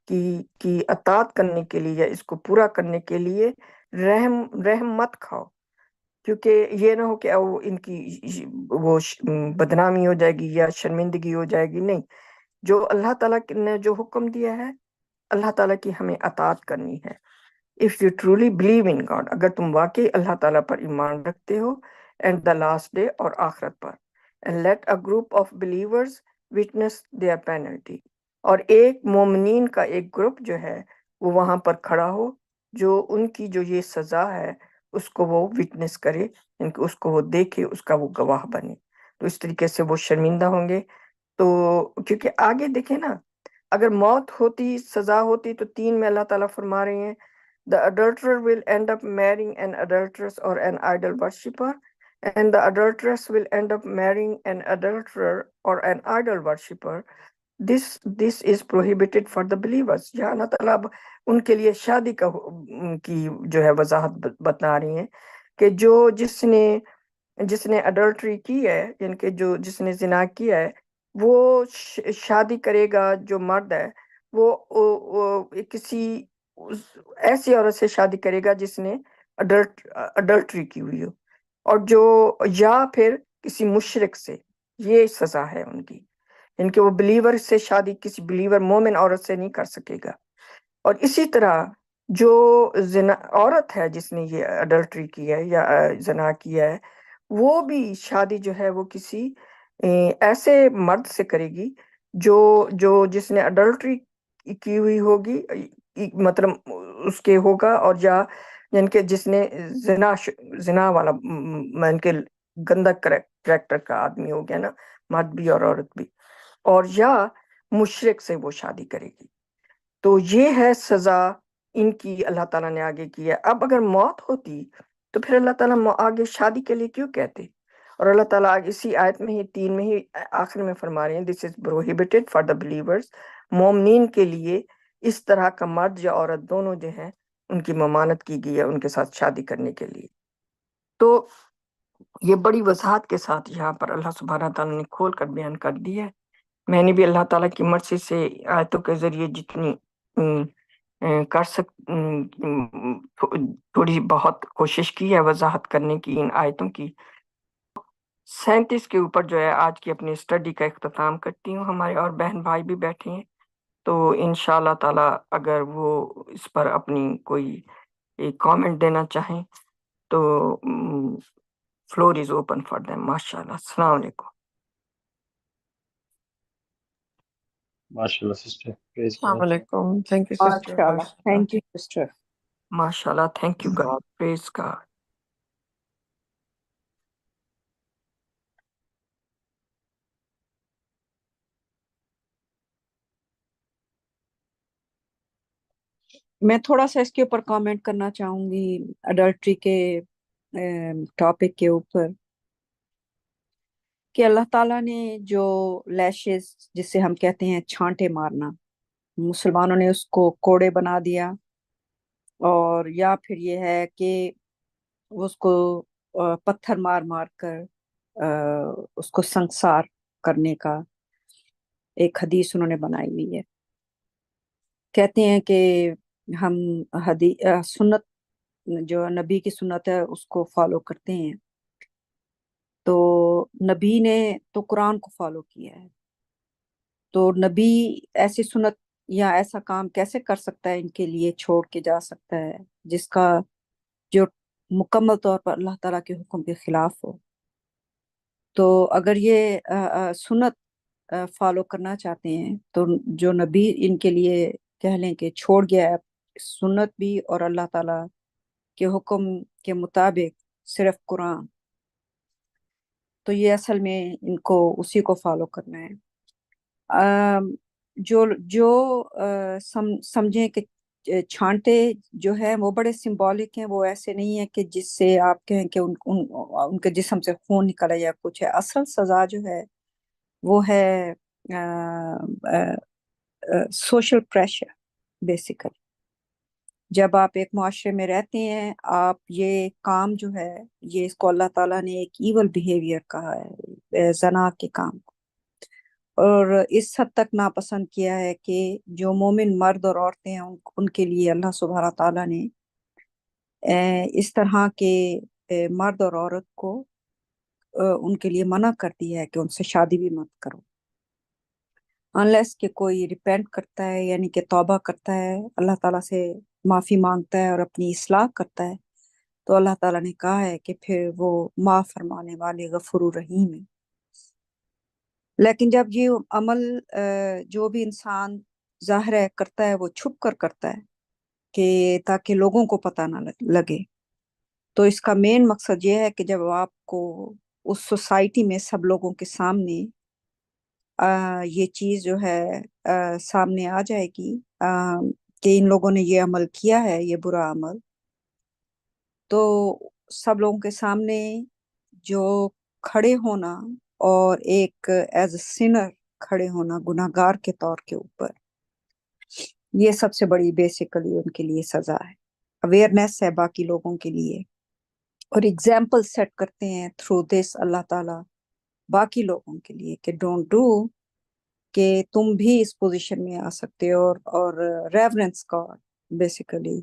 کی اطاعت کرنے کے لیے یا اس کو پورا کرنے کے لیے رحم مت کھاؤ، کیونکہ یہ نہ ہو کہ ان کی وہ بدنامی ہو جائے گی یا شرمندگی ہو جائے گی. نہیں، جو اللہ تعالیٰ نے جو حکم دیا ہے اللہ تعالیٰ کی ہمیں اطاعت کرنی ہے. If you truly believe in God، اگر تم واقعی اللہ تعالیٰ پر ایمان رکھتے ہو and the last day اور آخرت پر. And let a group of believers witness their penalty، اور ایک مومنین کا ایک گروپ جو ہے وہ وہاں پر کھڑا ہو جو ان کی جو یہ سزا ہے اس کو وہ وٹنس کرے، ان کو اس کو وہ دیکھے، اس کا وہ گواہ بنے. تو اس طریقے سے وہ شرمندہ ہوں گے. تو کیونکہ آگے دیکھیں نا، اگر موت ہوتی، سزا ہوتی، تو 3 میں اللہ تعالیٰ فرما رہے ہیں the adulterer will end up marrying an adulteress or an idol worshipper, and the adulteress will end up marrying an adulterer or an idol worshipper. This is prohibited for the believers. یہاں اللہ تعالیٰ اب ان کے لیے شادی کی جو ہے وضاحت بتا رہی ہیں کہ جس نے اڈلٹری کی ہے، یعنی کہ جس نے زنا کیا ہے، وہ شادی کرے گا. جو مرد ہے وہ کسی ایسی عورت سے شادی کرے گا جس نے اڈلٹری کی ہوئی ہو، اور یا پھر کسی مشرک سے. یہ سزا ہے ان کی، ان کے وہ بلیور سے شادی کسی بلیور مومن عورت سے نہیں کر سکے گا. اور اسی طرح جو عورت ہے جس نے یہ اڈلٹری کی ہے یا زنا کیا ہے، وہ بھی شادی جو ہے وہ کسی ایسے مرد سے کرے گی جس نے اڈلٹری کی ہوئی ہوگی، مطلب اس کے ہوگا، اور یعنی کہ جس نے زنا والا مان کے گندا کریکٹر کا آدمی ہو گیا نا، مرد بھی اور عورت بھی، اور یا مشرک سے وہ شادی کرے گی. تو یہ ہے سزا ان کی اللہ تعالیٰ نے آگے کی ہے. اب اگر موت ہوتی تو پھر اللہ تعالیٰ آگے شادی کے لیے کیوں کہتے؟ اور اللہ تعالیٰ اسی آیت میں ہی 3 میں ہی آخر میں فرما رہے ہیں دس از پروہیبٹڈ فار دا بلیورز. مومنین کے لیے اس طرح کا مرد یا عورت دونوں جو ہیں ان کی ممانت کی گئی ہے ان کے ساتھ شادی کرنے کے لیے. تو یہ بڑی وضاحت کے ساتھ یہاں پر اللہ سبحانہ تعالیٰ نے کھول کر بیان کر دی ہے. میں نے بھی اللہ تعالیٰ کی مرضی سے آیتوں کے ذریعے جتنی تھوڑی بہت کوشش کی ہے وضاحت کرنے کی ان آیتوں کی. 37 کے اوپر جو ہے آج کی اپنی اسٹڈی کا اختتام کرتی ہوں. ہمارے اور بہن بھائی بھی بیٹھے ہیں، تو انشاءاللہ تعالی اگر وہ اس پر اپنی کوئی کامنٹ دینا چاہیں تو floor is open for them. ماشاءاللہ. السلام علیکم. ماشاءاللہ سسٹر. السلام علیکم. Thank you sister. MashaAllah. Thank you, sister. ماشاءاللہ. Thank you God. Praise God. میں تھوڑا سا اس کے اوپر کامنٹ کرنا چاہوں گی، اڈلٹری کے ٹاپک کے اوپر، کہ اللہ تعالیٰ نے جو لیشز جسے ہم کہتے ہیں چھانٹے مارنا، مسلمانوں نے اس کو کوڑے بنا دیا، اور یا پھر یہ ہے کہ اس کو پتھر مار مار کر اس کو سنسار کرنے کا ایک حدیث انہوں نے بنائی ہوئی ہے. کہتے ہیں کہ ہم سنت جو نبی کی سنت ہے اس کو فالو کرتے ہیں، تو نبی نے تو قرآن کو فالو کیا ہے، تو نبی ایسی سنت یا ایسا کام کیسے کر سکتا ہے، ان کے لیے چھوڑ کے جا سکتا ہے جس کا جو مکمل طور پر اللہ تعالیٰ کے حکم کے خلاف ہو. تو اگر یہ سنت فالو کرنا چاہتے ہیں تو جو نبی ان کے لیے کہہ لیں کہ چھوڑ گیا ہے سنت بھی اور اللہ تعالیٰ کے حکم کے مطابق صرف قرآن، تو یہ اصل میں ان کو اسی کو فالو کرنا ہے. جو سمجھیں کہ چھانٹے جو ہے وہ بڑے سمبولک ہیں، وہ ایسے نہیں ہیں کہ جس سے آپ کہیں کہ ان کے جسم سے خون نکلا یا کچھ ہے. اصل سزا جو ہے وہ ہے سوشل پریشر بیسیکلی. جب آپ ایک معاشرے میں رہتے ہیں، آپ یہ کام جو ہے، یہ اس کو اللہ تعالیٰ نے ایک ایول بیہیویئر کہا ہے، زنا کے کام کو، اور اس حد تک ناپسند کیا ہے کہ جو مومن مرد اور عورتیں ہیں ان کے لیے اللہ سبحانہ تعالیٰ نے اس طرح کے مرد اور عورت کو ان کے لیے منع کر دیا ہے کہ ان سے شادی بھی مت کرو، انلیس کہ کوئی ریپینٹ کرتا ہے، یعنی کہ توبہ کرتا ہے، اللہ تعالیٰ سے معافی مانگتا ہے اور اپنی اصلاح کرتا ہے، تو اللہ تعالیٰ نے کہا ہے کہ پھر وہ معاف فرمانے والے غفور الرحیم ہے. لیکن جب یہ عمل جو بھی انسان ظاہر ہے کرتا ہے، وہ چھپ کر کرتا ہے کہ تاکہ لوگوں کو پتہ نہ لگے، تو اس کا مین مقصد یہ ہے کہ جب آپ کو اس سوسائٹی میں سب لوگوں کے سامنے یہ چیز جو ہے سامنے آ جائے گی کہ ان لوگوں نے یہ عمل کیا ہے، یہ برا عمل، تو سب لوگوں کے سامنے جو کھڑے ہونا اور ایک ایز اے سینر کھڑے ہونا گناہگار کے طور کے اوپر، یہ سب سے بڑی بیسیکلی ان کے لیے سزا ہے، اویئرنیس ہے باقی لوگوں کے لیے، اور ایگزامپل سیٹ کرتے ہیں تھرو دس اللہ تعالیٰ باقی لوگوں کے لیے کہ ڈونٹ ڈو، کہ تم بھی اس پوزیشن میں آ سکتے ہو. اور reverence God, basically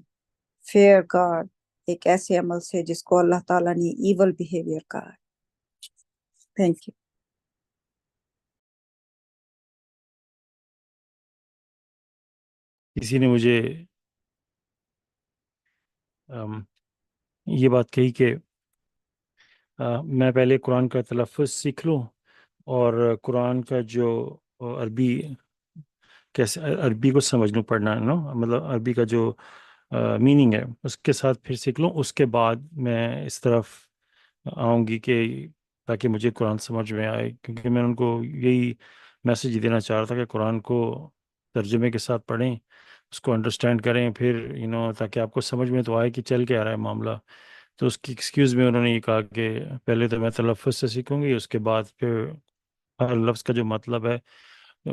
fair God, ایک ایسے عمل سے جس کو اللہ تعالیٰ نے ایول بیہیویئر کہا ہے. Thank you. کسی نے مجھے یہ بات کہی کہ میں پہلے قرآن کا تلفظ سیکھ لوں اور قرآن کا جو عربی کیسے عربی کو سمجھ لوں، پڑھنا نو مطلب عربی کا جو میننگ ہے اس کے ساتھ پھر سیکھ لوں، اس کے بعد میں اس طرف آؤں گی کہ تاکہ مجھے قرآن سمجھ میں آئے، کیونکہ میں ان کو یہی میسیج دینا چاہ رہا تھا کہ قرآن کو ترجمے کے ساتھ پڑھیں، اس کو انڈرسٹینڈ کریں، پھر تاکہ آپ کو سمجھ میں تو آئے کہ چل کیا رہا ہے معاملہ. تو اس کی ایکسکیوز میں انہوں نے یہ کہا کہ پہلے تو میں تلفظ سے سیکھوں گی، اس کے بعد پھر ہر لفظ کا جو مطلب ہے،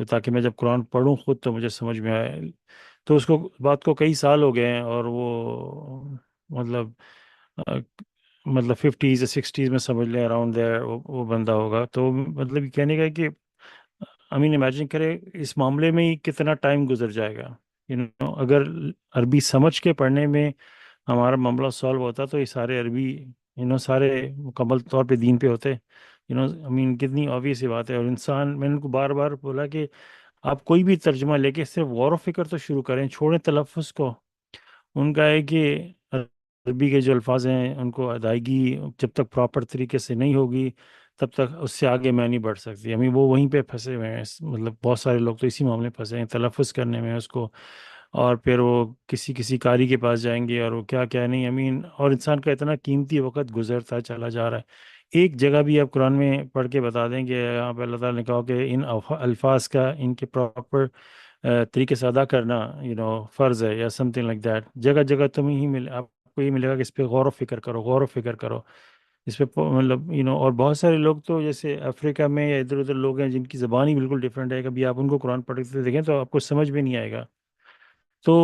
تاکہ میں جب قرآن پڑھوں خود تو مجھے سمجھ میں آئے. تو اس کو بات کو کئی سال ہو گئے ہیں، اور وہ مطلب آ، مطلب 50s یا 60s میں سمجھ لیں اراؤنڈ دیر وہ بندہ ہوگا. تو مطلب یہ کہنے کا ہے کہ امین امیجن کرے اس معاملے میں ہی کتنا ٹائم گزر جائے گا. اگر عربی سمجھ کے پڑھنے میں ہمارا معاملہ سالو ہوتا تو یہ سارے عربی سارے مکمل طور پہ دین پہ ہوتے. کتنی obvious سی بات ہے. اور انسان، میں نے ان کو بار بار بولا کہ آپ کوئی بھی ترجمہ لے کے صرف غور و فکر تو شروع کریں، چھوڑیں تلفظ کو. ان کا ہے کہ عربی کے جو الفاظ ہیں ان کو ادائیگی جب تک پراپر طریقے سے نہیں ہوگی تب تک اس سے آگے میں نہیں بڑھ سکتی. وہ وہیں پہ پھنسے ہوئے ہیں، مطلب بہت سارے لوگ تو اسی معاملے میں پھنسے ہیں، تلفظ کرنے میں اس کو، اور پھر وہ کسی قاری کے پاس جائیں گے اور وہ کیا کیا نہیں. اور انسان کا اتنا قیمتی وقت گزرتا چلا جا رہا ہے. ایک جگہ بھی آپ قرآن میں پڑھ کے بتا دیں کہ یہاں پہ اللہ تعالیٰ نے کہا کہ ان الفاظ کا ان کے پراپر طریقے سے ادا کرنا فرض ہے یا سم تھنگ لائک دیٹ. جگہ جگہ تمہیں ہی آپ کو یہ ملے گا کہ اس پہ غور و فکر کرو، غور و فکر کرو اس پہ. مطلب اور بہت سارے لوگ تو جیسے افریقہ میں یا ادھر ادھر لوگ ہیں جن کی زبان ہی بالکل ڈفرینٹ ہے، کبھی آپ ان کو قرآن پڑھتے دیکھیں تو آپ کو سمجھ میں نہیں آئے گا. تو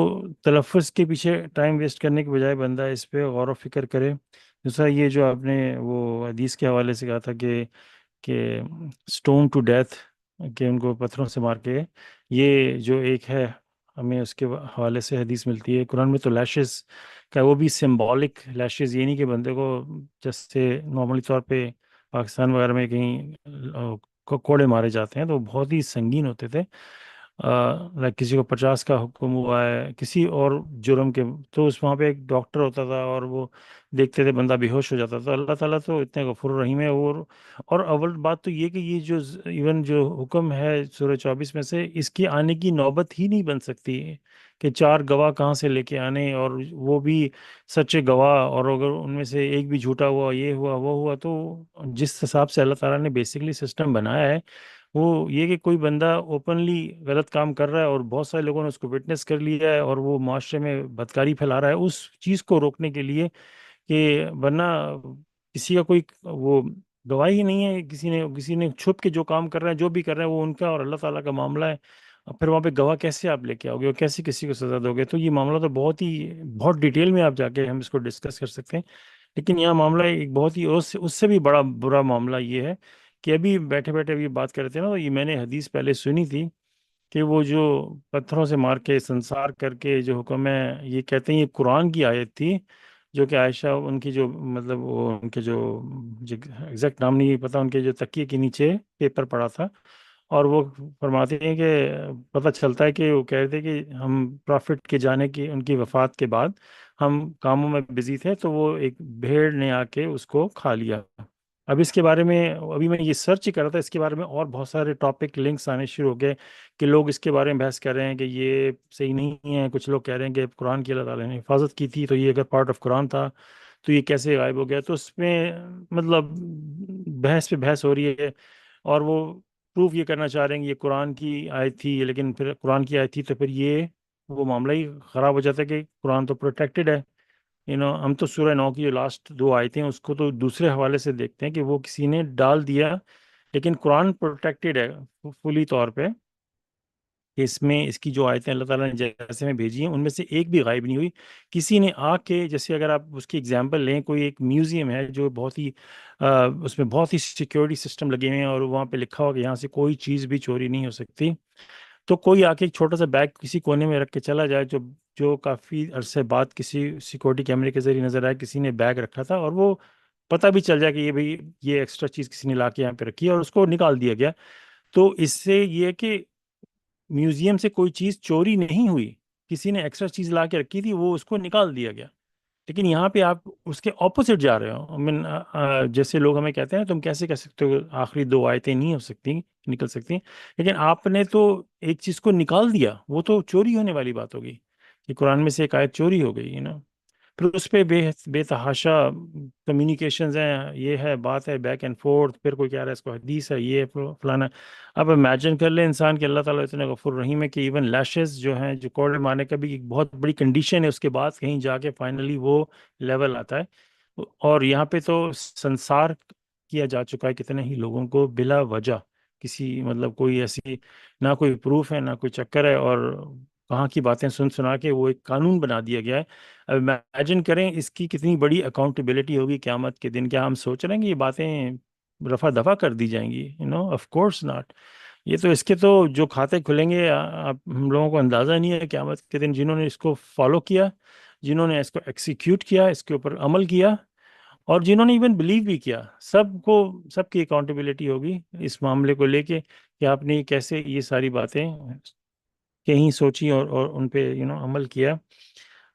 تلفظ کے پیچھے ٹائم ویسٹ کرنے کے بجائے بندہ اس پہ غور و فکر کرے. دوسرا یہ جو آپ نے وہ حدیث کے حوالے سے کہا تھا کہ اسٹون ٹو ڈیتھ، کہ ان کو پتھروں سے مار کے، یہ جو ایک ہے ہمیں اس کے حوالے سے حدیث ملتی ہے. قرآن میں تو لیشز کا وہ بھی سمبولک لیشز، یہ نہیں کہ بندے کو جیسے نارملی طور پہ پاکستان وغیرہ میں کہیں کوڑے مارے جاتے ہیں تو وہ بہت ہی سنگین ہوتے تھے. لائک کسی کو 50 کا حکم ہوا ہے کسی اور جرم کے، تو وہاں پہ ایک ڈاکٹر ہوتا تھا اور وہ دیکھتے تھے بندہ بے ہوش ہو جاتا تھا. اللہ تعالیٰ تو اتنے غفور الرحیم ہے. اور اول بات تو یہ کہ یہ جو ایون جو حکم ہے سورہ 24 میں سے، اس کی آنے کی نوبت ہی نہیں بن سکتی کہ 4 گواہ کہاں سے لے کے آنے، اور وہ بھی سچے گواہ، اور اگر ان میں سے ایک بھی جھوٹا ہوا، یہ ہوا وہ ہوا. تو جس حساب سے اللہ تعالیٰ نے بیسکلی سسٹم بنایا ہے وہ یہ کہ کوئی بندہ اوپنلی غلط کام کر رہا ہے اور بہت سارے لوگوں نے اس کو وٹنس کر لیا ہے اور وہ معاشرے میں بدکاری پھیلا رہا ہے، اس چیز کو روکنے کے لیے کہ ورنہ کسی کا کوئی وہ گواہی نہیں ہے، کسی نے چھپ کے جو کام کر رہا ہے، جو بھی کر رہا ہے وہ ان کا اور اللہ تعالیٰ کا معاملہ ہے. اب پھر وہاں پہ گواہ کیسے آپ لے کے آؤ گے اور کیسے کسی کو سزا دو گے؟ تو یہ معاملہ تو بہت ڈیٹیل میں آپ جا کے ہم اس کو ڈسکس کر سکتے ہیں. لیکن یہاں معاملہ ایک بہت ہی اس سے بھی بڑا برا معاملہ یہ ہے کہ ابھی بیٹھے بیٹھے ابھی بات کر رہے تھے نا، تو یہ میں نے حدیث پہلے سنی تھی کہ وہ جو پتھروں سے مار کے سنسار کر کے جو حکم ہے، یہ کہتے ہیں یہ قرآن کی آیت تھی، جو کہ عائشہ ان کی جو مطلب وہ ان کے جو ایگزیکٹ نام نہیں پتہ، ان کے جو تکیے کے نیچے پیپر پڑا تھا. اور وہ فرماتے ہیں کہ پتہ چلتا ہے کہ وہ کہہ رہے تھے کہ ہم پرافٹ کے جانے کی ان کی وفات کے بعد ہم کاموں میں بزی تھے، تو وہ ایک بھیڑ نے آ کے اس کو کھا لیا. اب اس کے بارے میں ابھی میں یہ سرچ ہی کر رہا تھا، اس کے بارے میں اور بہت سارے ٹاپک لنکس آنے شروع ہو گئے کہ لوگ اس کے بارے میں بحث کر رہے ہیں کہ یہ صحیح نہیں ہے. کچھ لوگ کہہ رہے ہیں کہ قرآن کی اللہ تعالیٰ نے حفاظت کی تھی، تو یہ اگر پارٹ آف قرآن تھا تو یہ کیسے غائب ہو گیا؟ تو اس میں مطلب بحث پہ بحث ہو رہی ہے. اور وہ پروف یہ کرنا چاہ رہے ہیں کہ یہ قرآن کی آیت تھی، لیکن پھر قرآن کی آیت تھی تو پھر یہ وہ معاملہ ہی خراب ہو جاتا ہے کہ قرآن تو پروٹیکٹڈ ہے. ہم تو سورہ 9 کی جو لاسٹ 2 آیتیں ہیں اس کو تو دوسرے حوالے سے دیکھتے ہیں کہ وہ کسی نے ڈال دیا، لیکن قرآن پروٹیکٹڈ ہے فلی طور پہ. کہ اس میں اس کی جو آیتیں اللہ تعالیٰ نے جیسے میں بھیجی ہیں ان میں سے ایک بھی غائب نہیں ہوئی. کسی نے آ کے، جیسے اگر آپ اس کی اگزامپل لیں، کوئی ایک میوزیم ہے جو بہت ہی اس میں بہت ہی سیکیورٹی سسٹم لگے ہوئے ہیں اور وہاں پہ لکھا ہوا کہ یہاں سے کوئی چیز بھی چوری نہیں ہو سکتی، تو کوئی آ کے ایک چھوٹا سا بیگ کسی کونے میں رکھ کے چلا جائے، جو جو کافی عرصے بعد کسی سیکورٹی کیمرے کے ذریعے نظر آئے کسی نے بیگ رکھا تھا، اور وہ پتہ بھی چل جائے کہ یہ بھئی یہ ایکسٹرا چیز کسی نے لا کے یہاں پہ رکھی ہے اور اس کو نکال دیا گیا. تو اس سے یہ ہے کہ میوزیم سے کوئی چیز چوری نہیں ہوئی، کسی نے ایکسٹرا چیز لا کے رکھی تھی، وہ اس کو نکال دیا گیا. لیکن یہاں پہ آپ اس کے اپوزٹ جا رہے ہو. جیسے لوگ ہمیں کہتے ہیں تم کیسے کہہ سکتے ہو آخری 2 آیتیں نہیں ہو سکتی، نکل سکتی، لیکن آپ نے تو ایک چیز کو نکال دیا، وہ تو چوری ہونے والی بات ہوگی کہ قرآن میں سے ایک آیت چوری ہو گئی پھر اس پہ بے تحاشا کمیونیکیشنز ہیں، یہ ہے بات ہے بیک اینڈ فورتھ، پھر کوئی کہہ رہا ہے اس کو حدیث ہے، یہ فلانا. اب امیجن کر لیں انسان کہ اللہ تعالیٰ اتنے غفور رحیم ہے کہ ایون لیشز جو ہیں، جو کوڑے مارنے کا بھی ایک بہت بڑی کنڈیشن ہے، اس کے بعد کہیں جا کے فائنلی وہ لیول آتا ہے. اور یہاں پہ تو سنسار کیا جا چکا ہے کتنے ہی لوگوں کو بلا وجہ، کسی مطلب کوئی ایسی نہ کوئی پروف ہے نہ کوئی چکر ہے، اور کہاں کی باتیں سنا کے وہ ایک قانون بنا دیا گیا ہے. اب امیجن کریں اس کی کتنی بڑی اکاؤنٹیبلٹی ہوگی قیامت کے دن. کیا ہم سوچ رہے ہیں کہ یہ باتیں رفع دفع کر دی جائیں گی؟ Of course not. یہ تو اس کے تو جو کھاتے کھلیں گے ہم لوگوں کو اندازہ نہیں ہے قیامت کے دن. جنہوں نے اس کو فالو کیا، جنہوں نے اس کو ایکسیکیوٹ کیا، اس کے اوپر عمل کیا، اور جنہوں نے ایون بلیو بھی کیا، سب کی اکاؤنٹیبلٹی ہوگی اس معاملے کو لے کے کہ آپ نے کیسے یہ ساری باتیں کہیں سوچی اور ان پہ عمل کیا.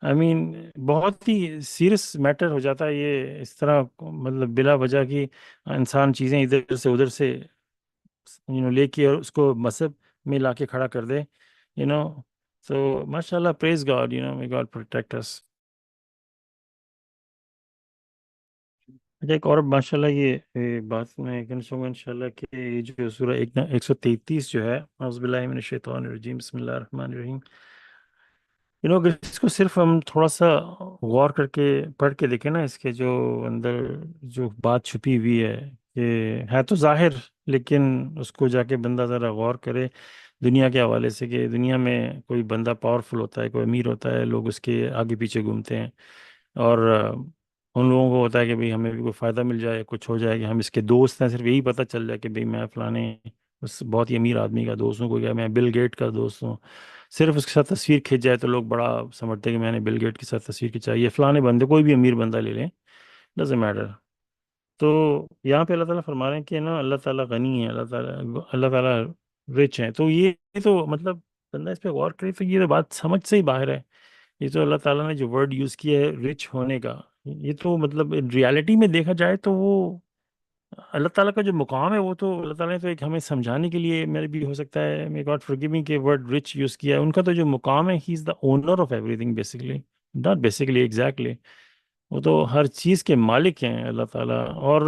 بہت ہی سیریس میٹر ہو جاتا ہے یہ اس طرح، مطلب بلا وجہ کی انسان چیزیں ادھر سے ادھر سے لے کے اور اس کو مذہب میں لا کے کھڑا کر دے. سو ماشاء اللہ، پریز God, may God protect us. اچھا، ایک اور ماشاء اللہ یہ بات میں کہنا چاہوں گا انشاءاللہ کہ یہ جو سورہ 133 جو ہے، اعوذ باللہ من الشیطان الرجیم، بسم اللہ الرحمن الرحیم، اگر اس کو صرف ہم تھوڑا سا غور کر کے پڑھ کے دیکھیں نا، اس کے جو اندر جو بات چھپی ہوئی ہے کہ ہے تو ظاہر، لیکن اس کو جا کے بندہ ذرا غور کرے دنیا کے حوالے سے، کہ دنیا میں کوئی بندہ پاورفل ہوتا ہے، کوئی امیر ہوتا ہے، لوگ اس کے آگے پیچھے گھومتے ہیں، اور ان لوگوں کو ہوتا ہے کہ بھئی ہمیں بھی کوئی فائدہ مل جائے، کچھ ہو جائے، کہ ہم اس کے دوست ہیں، صرف یہی پتہ چل جائے کہ بھئی میں فلانے اس بہت ہی امیر آدمی کا دوست ہوں، کوئی کہ میں بل گیٹ کا دوست ہوں، صرف اس کے ساتھ تصویر کھنچ جائے تو لوگ بڑا سمجھتے ہیں کہ میں نے بل گیٹ کے ساتھ تصویر کھنچائی ہے، فلانے بندے، کوئی بھی امیر بندہ لے لیں، ڈزنٹ میٹر. تو یہاں پہ اللہ تعالیٰ فرما رہے ہیں کہ اللہ تعالیٰ غنی ہے، اللہ تعالیٰ رچ ہیں. تو یہ تو مطلب بندہ اس پہ غور کرے تو یہ تو بات سمجھ سے ہی باہر ہے. یہ تو اللہ تعالیٰ نے جو ورڈ یوز کیا ہے رچ ہونے کا، یہ تو مطلب ریالٹی میں دیکھا جائے تو وہ اللہ تعالیٰ کا جو مقام ہے، وہ تو اللہ تعالیٰ نے تو ایک ہمیں سمجھانے کے لیے میرے بھی ہو سکتا ہے may God forgive me کہ ورڈ رچ یوز کیا ہے. ان کا تو جو مقام ہے، he is the owner of everything basically, not basically, exactly. وہ تو ہر چیز کے مالک ہیں اللہ تعالیٰ، اور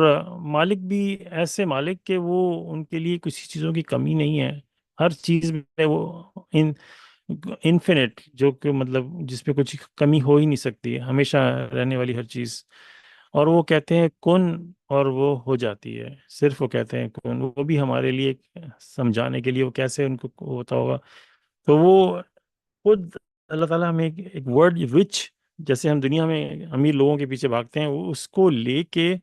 مالک بھی ایسے مالک کہ وہ ان کے لیے کسی چیزوں کی کمی نہیں ہے. ہر چیز میں وہ انفینٹ، جو کہ مطلب جس پہ کچھ کمی ہو ہی نہیں سکتی، ہمیشہ رہنے والی ہر چیز. اور وہ کہتے ہیں کن اور وہ ہو جاتی ہے. صرف وہ کہتے ہیں کون، وہ بھی ہمارے لیے سمجھانے کے لیے وہ کیسے ان کو ہوتا ہوگا. تو وہ خود اللہ تعالیٰ ہمیں ایک ورڈ رچ، جیسے ہم دنیا میں امیر لوگوں کے پیچھے بھاگتے ہیں، وہ اس کو لے کے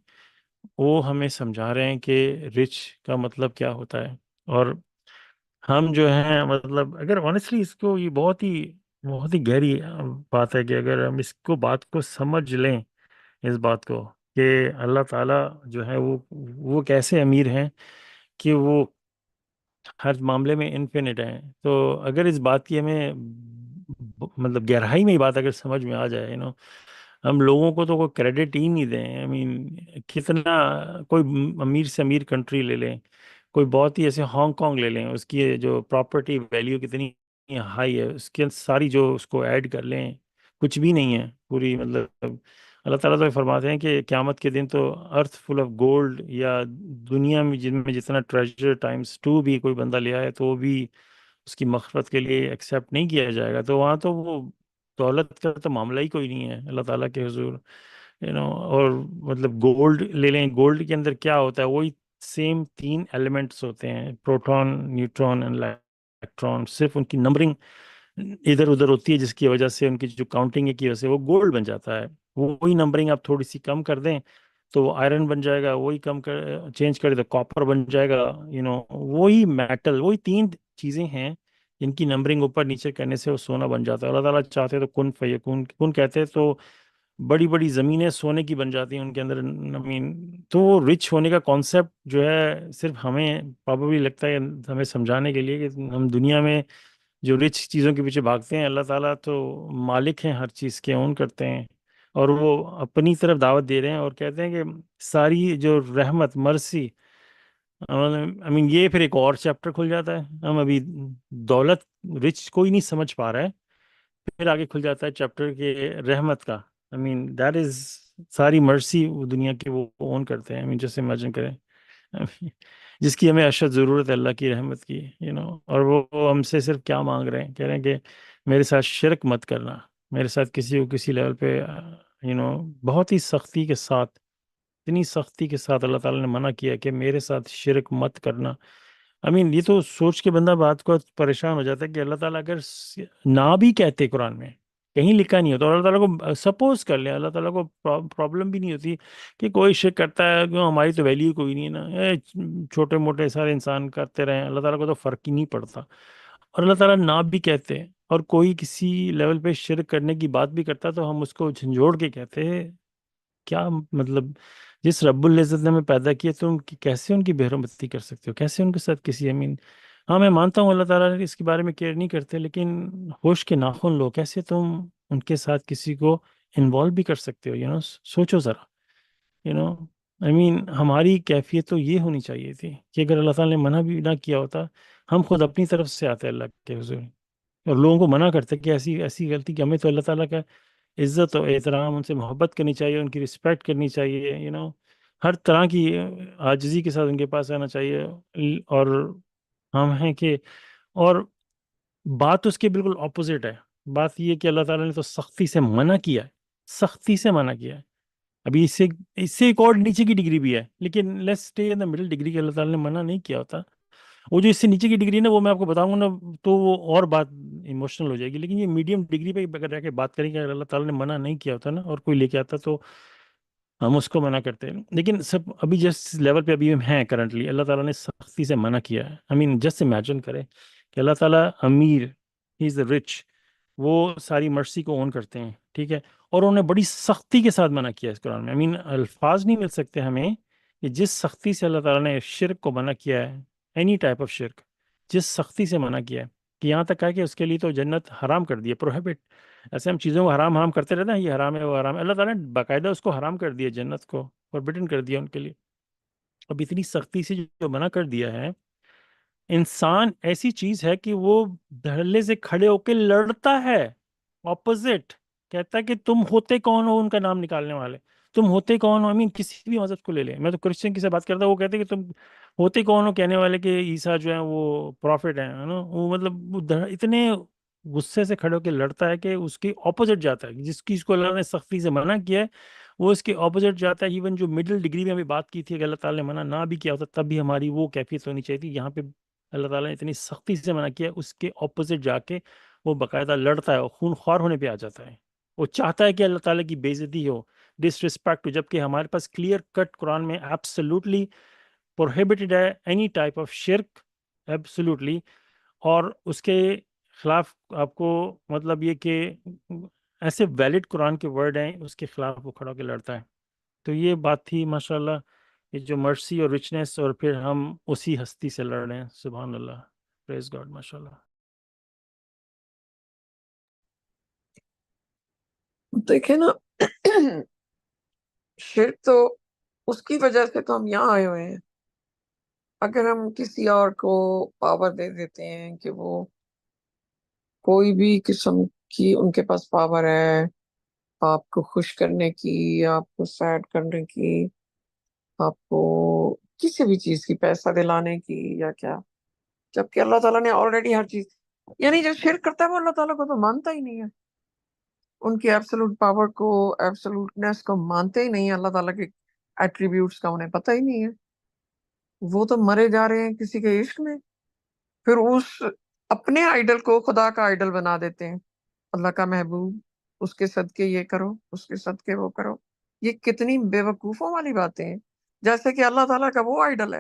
وہ ہمیں سمجھا رہے ہیں کہ رچ کا مطلب کیا ہوتا ہے. اور ہم جو ہیں مطلب اگر آنیسٹلی اس کو، یہ بہت ہی گہری بات ہے کہ اگر ہم اس کو بات کو سمجھ لیں، اس بات کو کہ اللہ تعالیٰ جو ہے وہ کیسے امیر ہیں کہ وہ ہر معاملے میں انفینٹ ہیں. تو اگر اس بات کی ہمیں مطلب گہرائی میں یہ بات اگر سمجھ میں آ جائے ہم لوگوں کو تو کوئی کریڈٹ ہی نہیں دیں. آئی مین کتنا، کوئی امیر سے امیر کنٹری لے لیں، کوئی بہت ہی ایسے ہانگ کانگ لے لیں، اس کی جو پراپرٹی ویلیو کتنی ہائی ہے، اس کے ساری جو اس کو ایڈ کر لیں کچھ بھی نہیں ہے پوری. مطلب اللہ تعالیٰ تو فرماتے ہیں کہ قیامت کے دن تو ارتھ فل آف گولڈ، یا دنیا میں جن میں جتنا ٹریجر ٹائمز ٹو بھی کوئی بندہ لے آئے تو وہ بھی اس کی مغفرت کے لیے ایکسیپٹ نہیں کیا جائے گا. تو وہاں تو وہ دولت کا تو معاملہ ہی کوئی نہیں ہے اللہ تعالیٰ کے حضور. اور مطلب گولڈ لے لیں، گولڈ کے اندر کیا ہوتا ہے؟ وہی سیم 3 ایلیمنٹس ہوتے ہیں، پروٹون، نیوٹرون اینڈ الیکٹران. صرف ان کی نمبرنگ ادھر ادھر ہوتی ہے، جس کی وجہ سے ان کی جو کاؤنٹنگ ہے کی وجہ سے وہ گولڈ بن جاتا ہے. وہی نمبرنگ آپ تھوڑی سی کم کر دیں تو وہ آئرن بن جائے گا، وہی کم کر چینج کر دیں تو کاپر بن جائے گا. وہی میٹل، وہی 3 چیزیں ہیں جن کی نمبرنگ اوپر نیچے کرنے سے وہ سونا بن جاتا ہے. اللہ تعالیٰ چاہتے تو کن فیکون، کن کہتے ہیں تو بڑی بڑی زمینیں سونے کی بن جاتی ہیں ان کے اندر. تو وہ رچ ہونے کا کانسیپٹ جو ہے صرف ہمیں پرابیبلی لگتا ہے ہمیں سمجھانے کے لیے کہ ہم دنیا میں جو رچ چیزوں کے پیچھے بھاگتے ہیں. اللہ تعالیٰ تو مالک ہیں ہر چیز کے، اون کرتے ہیں، اور وہ اپنی طرف دعوت دے رہے ہیں اور کہتے ہیں کہ ساری جو رحمت، مرسی، یہ پھر ایک اور چیپٹر کھل جاتا ہے. ہم ابھی دولت، رچ کوئی نہیں سمجھ پا رہا ہے، پھر آگے کھل جاتا ہے چیپٹر کے رحمت کا. دیٹ از ساری مرسی وہ دنیا کے وہ اون کرتے ہیں. جیسے امیجن کریں جس کی ہمیں اشد ضرورت ہے، اللہ کی رحمت کی. اور وہ ہم سے صرف کیا مانگ رہے ہیں؟ کہہ رہے ہیں کہ میرے ساتھ شرک مت کرنا، میرے ساتھ کسی کو کسی لیول پہ بہت ہی سختی کے ساتھ، اتنی سختی کے ساتھ اللہ تعالیٰ نے منع کیا کہ میرے ساتھ شرک مت کرنا. یہ تو سوچ کے بندہ بات کو پریشان ہو جاتا ہے کہ اللہ تعالیٰ اگر نہ بھی کہتے، قرآن میں کہیں لکھا نہیں ہوتا، اور اللہ تعالیٰ کو سپوز کر لیں، اللہ تعالیٰ کو پرابلم بھی نہیں ہوتی کہ کوئی شرک کرتا ہے، کیوں ہماری تو ویلیو کوئی نہیں ہے نا، چھوٹے موٹے سارے انسان کرتے رہیں، اللہ تعالیٰ کو تو فرق ہی نہیں پڑتا. اور اللہ تعالیٰ نہ بھی کہتے اور کوئی کسی لیول پہ شرک کرنے کی بات بھی کرتا تو ہم اس کو جھنجھوڑ کے کہتے کیا مطلب؟ جس رب العزت نے ہمیں پیدا کیا تم کیسے ان کی بے حرمتی کر سکتے ہو؟ کیسے ان کے ساتھ کسی ہاں میں مانتا ہوں اللہ تعالیٰ نے اس کے بارے میں کیئر نہیں کرتے، لیکن ہوش کے ناخن لو، کیسے تم ان کے ساتھ کسی کو انوالو بھی کر سکتے ہو؟ سوچو ذرا. ہماری کیفیت تو یہ ہونی چاہیے تھی کہ اگر اللہ تعالیٰ نے منع بھی نہ کیا ہوتا، ہم خود اپنی طرف سے آتے اللہ کے حضور اور لوگوں کو منع کرتے کہ ایسی ایسی غلطی کہ ہمیں تو اللہ تعالیٰ کا عزت و احترام، ان سے محبت کرنی چاہیے، ان کی رسپیکٹ کرنی چاہیے، ہر طرح کی عاجزی کے ساتھ ان کے پاس آنا چاہیے. اور ہم ہیں کہ، اور بات اس کے بالکل اپوزٹ ہے. بات یہ کہ اللہ تعالیٰ نے تو سختی سے منع کیا ہے، سختی سے منع کیا ہے. ابھی اس سے ایک اور نیچے کی ڈگری بھی ہے، لیکن let's stay in the middle degree کہ اللہ تعالیٰ نے منع نہیں کیا ہوتا. وہ جو اس سے نیچے کی ڈگری نا، وہ میں آپ کو بتاؤں گا نا تو وہ اور بات ایموشنل ہو جائے گی. لیکن یہ میڈیم ڈگری پہ اگر رہ کے بات کریں کہ اگر اللہ تعالیٰ نے منع نہیں کیا ہوتا نا اور کوئی لے کے آتا تو ہم اس کو منع کرتے ہیں. لیکن سب ابھی جس لیول پہ ابھی ہم ہیں کرنٹلی، اللہ تعالیٰ نے سختی سے منع کیا ہے. جسٹ امیجن کریں کہ اللہ تعالیٰ امیر، ہی از دا رچ، وہ ساری مرسی کو اون کرتے ہیں، ٹھیک ہے، اور انہوں نے بڑی سختی کے ساتھ منع کیا ہے اس قرآن میں. الفاظ نہیں مل سکتے ہمیں کہ جس سختی سے اللہ تعالیٰ نے شرک کو منع کیا ہے، اینی ٹائپ آف شرک، جس سختی سے منع کیا ہے کہ یہاں تک کہا کہ اس کے لیے تو جنت حرام کر دی ہے، پروہیبٹ. ایسے ہم چیزوں کو حرام کرتے رہتے ہیں، یہ حرام ہے وہ حرام ہے، اللہ تعالیٰ نے باقاعدہ اس کو حرام کر دیا، جنت کو فوربڈن کر دیا ان کے لیے. اب اتنی سختی سے جو منع کر دیا ہے، انسان ایسی چیز ہے کہ وہ دھڑلے سے کھڑے ہو کے لڑتا ہے، اپوزٹ کہتا ہے کہ تم ہوتے کون ہو ان کا نام نکالنے والے، تم ہوتے کون ہو. کسی بھی مذہب کو لے لیں، میں تو کرسچن کی سے بات کرتا ہوں، وہ کہتے ہیں کہ تم ہوتے کون ہو کہنے والے کہ عیسیٰ جو ہیں وہ پروفٹ ہیں، وہ مطلب اتنے غصے سے کھڑے ہو کے لڑتا ہے کہ اس کی اپوزٹ جاتا ہے، جس کی اس کو اللہ نے سختی سے منع کیا ہے وہ اس کے اپوزٹ جاتا ہے. ایون جو مڈل ڈگری میں ہمیں بات کی تھی، اگر اللہ تعالیٰ نے منع نہ بھی کیا ہوتا تب بھی ہماری وہ کیفیت ہونی چاہیے تھی. یہاں پہ اللہ تعالیٰ نے اتنی سختی سے منع کیا، اس کے اپوزٹ جا کے وہ باقاعدہ لڑتا ہے اور خون خوار ہونے پہ آ جاتا ہے. وہ چاہتا ہے کہ اللہ تعالیٰ کی بے عزتی ہو، ڈس رسپیکٹ ہو، جبکہ ہمارے پاس کلیئر کٹ قرآن میں ایبسلیوٹلی پروہیبٹڈ ہے اینی ٹائپ آف شرک، ایبسلیوٹلی. اور اس کے خلاف آپ کو مطلب یہ کہ ایسے ویلڈ قرآن کے ورڈ ہیں، اس کے خلاف وہ کھڑا ہو کے لڑتا ہے. تو یہ بات تھی ماشاءاللہ، یہ جو مرسی اور رچنس، اور پھر ہم اسی ہستی سے لڑ رہے ہیں. سبحان اللہ، پریز گاڈ، ماشاءاللہ. دیکھیں نا، شرک تو اس کی وجہ سے تو ہم یہاں آئے ہوئے ہیں. اگر ہم کسی اور کو پاور دے دیتے ہیں کہ وہ کوئی بھی قسم کی ان کے پاس پاور ہے، آپ کو خوش کرنے کی، آپ کو سیڈ کرنے کی، آپ کو کسی بھی چیز کی، پیسہ دلانے کی یا کیا، جبکہ اللہ تعالیٰ نے آلریڈی ہر چیز، یعنی جو شرک کرتا ہے وہ اللہ تعالیٰ کو تو مانتا ہی نہیں ہے، ان کی ایبسولوٹ پاور کو، ایبسولوٹنس کو مانتے ہی نہیں ہے. اللہ تعالیٰ کے ایٹریبیوٹس کا انہیں پتہ ہی نہیں ہے. وہ تو مرے جا رہے ہیں کسی کے عشق میں، پھر اس اپنے آئیڈل کو خدا کا آئیڈل بنا دیتے ہیں. اللہ کا محبوب، اس کے صدقے یہ کرو، اس کے صدقے وہ کرو. یہ کتنی بے وقوفوں والی باتیں ہیں، جیسے کہ اللہ تعالیٰ کا وہ آئیڈل ہے.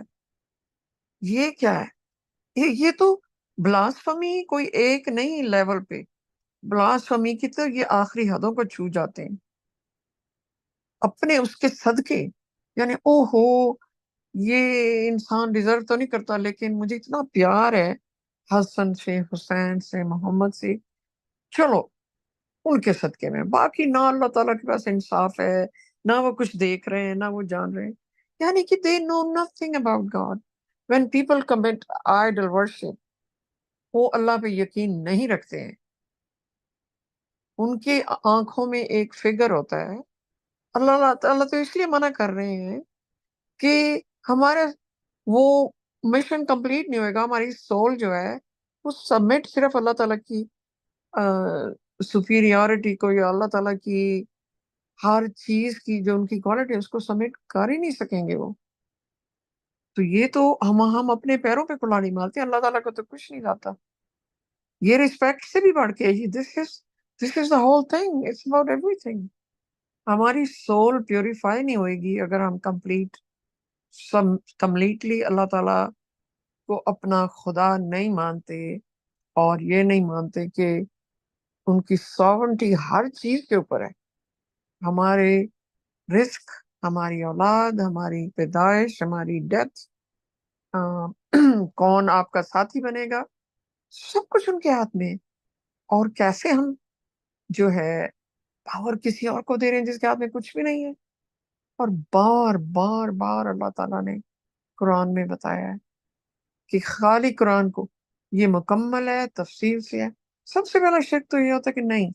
یہ کیا ہے؟ یہ تو بلاسفمی کوئی ایک نہیں لیول پہ، بلاسفمی کی تو یہ آخری حدوں کو چھو جاتے ہیں. اپنے اس کے صدقے، یعنی او ہو، یہ انسان ڈیزرو تو نہیں کرتا لیکن مجھے اتنا پیار ہے حسن سے، حسین سے، محمد سے، چلو ان کے صدقے میں. باقی نہ اللہ تعالیٰ کے پاس انصاف ہے، نہ وہ کچھ دیکھ رہے ہیں، نہ وہ جان رہے ہیں. یعنی کہ they know nothing about God. When people commit idol worship، وہ اللہ پہ یقین نہیں رکھتے ہیں. ان کے آنکھوں میں ایک فگر ہوتا ہے. اللہ تعالیٰ تو اس لیے منع کر رہے ہیں کہ ہمارا وہ مشن کمپلیٹ نہیں ہوئے گا. ہماری سول جو ہے وہ سبمٹ صرف اللہ تعالیٰ کی سپیریورٹی کو، یا اللہ تعالیٰ کی ہر چیز کی جو ان کی کوالٹی ہے اس کو سبمٹ کر ہی نہیں سکیں گے وہ. تو یہ تو ہم اپنے پیروں پہ کلاڑی مارتے ہیں. اللہ تعالیٰ کو تو کچھ نہیں لاتا. یہ رسپیکٹ سے بھی بڑھ کے جی، this is the whole thing, it's about everything. ہماری سول پیوریفائی نہیں ہوئے گی اگر ہم کمپلیٹلی اللہ تعالیٰ کو اپنا خدا نہیں مانتے، اور یہ نہیں مانتے کہ ان کی ساورنٹی ہر چیز کے اوپر ہے. ہمارے رزق، ہماری اولاد، ہماری پیدائش، ہماری ڈیتھ، کون آپ کا ساتھی بنے گا، سب کچھ ان کے ہاتھ میں ہے. اور کیسے ہم جو ہے پاور کسی اور کو دے رہے ہیں جس کے ہاتھ میں کچھ بھی نہیں ہے. اور بار بار بار اللہ تعالیٰ نے قرآن میں بتایا ہے کہ خالی قرآن کو یہ مکمل ہے، تفصیل سے ہے. سب سے پہلا شرک تو یہ ہوتا ہے کہ نہیں،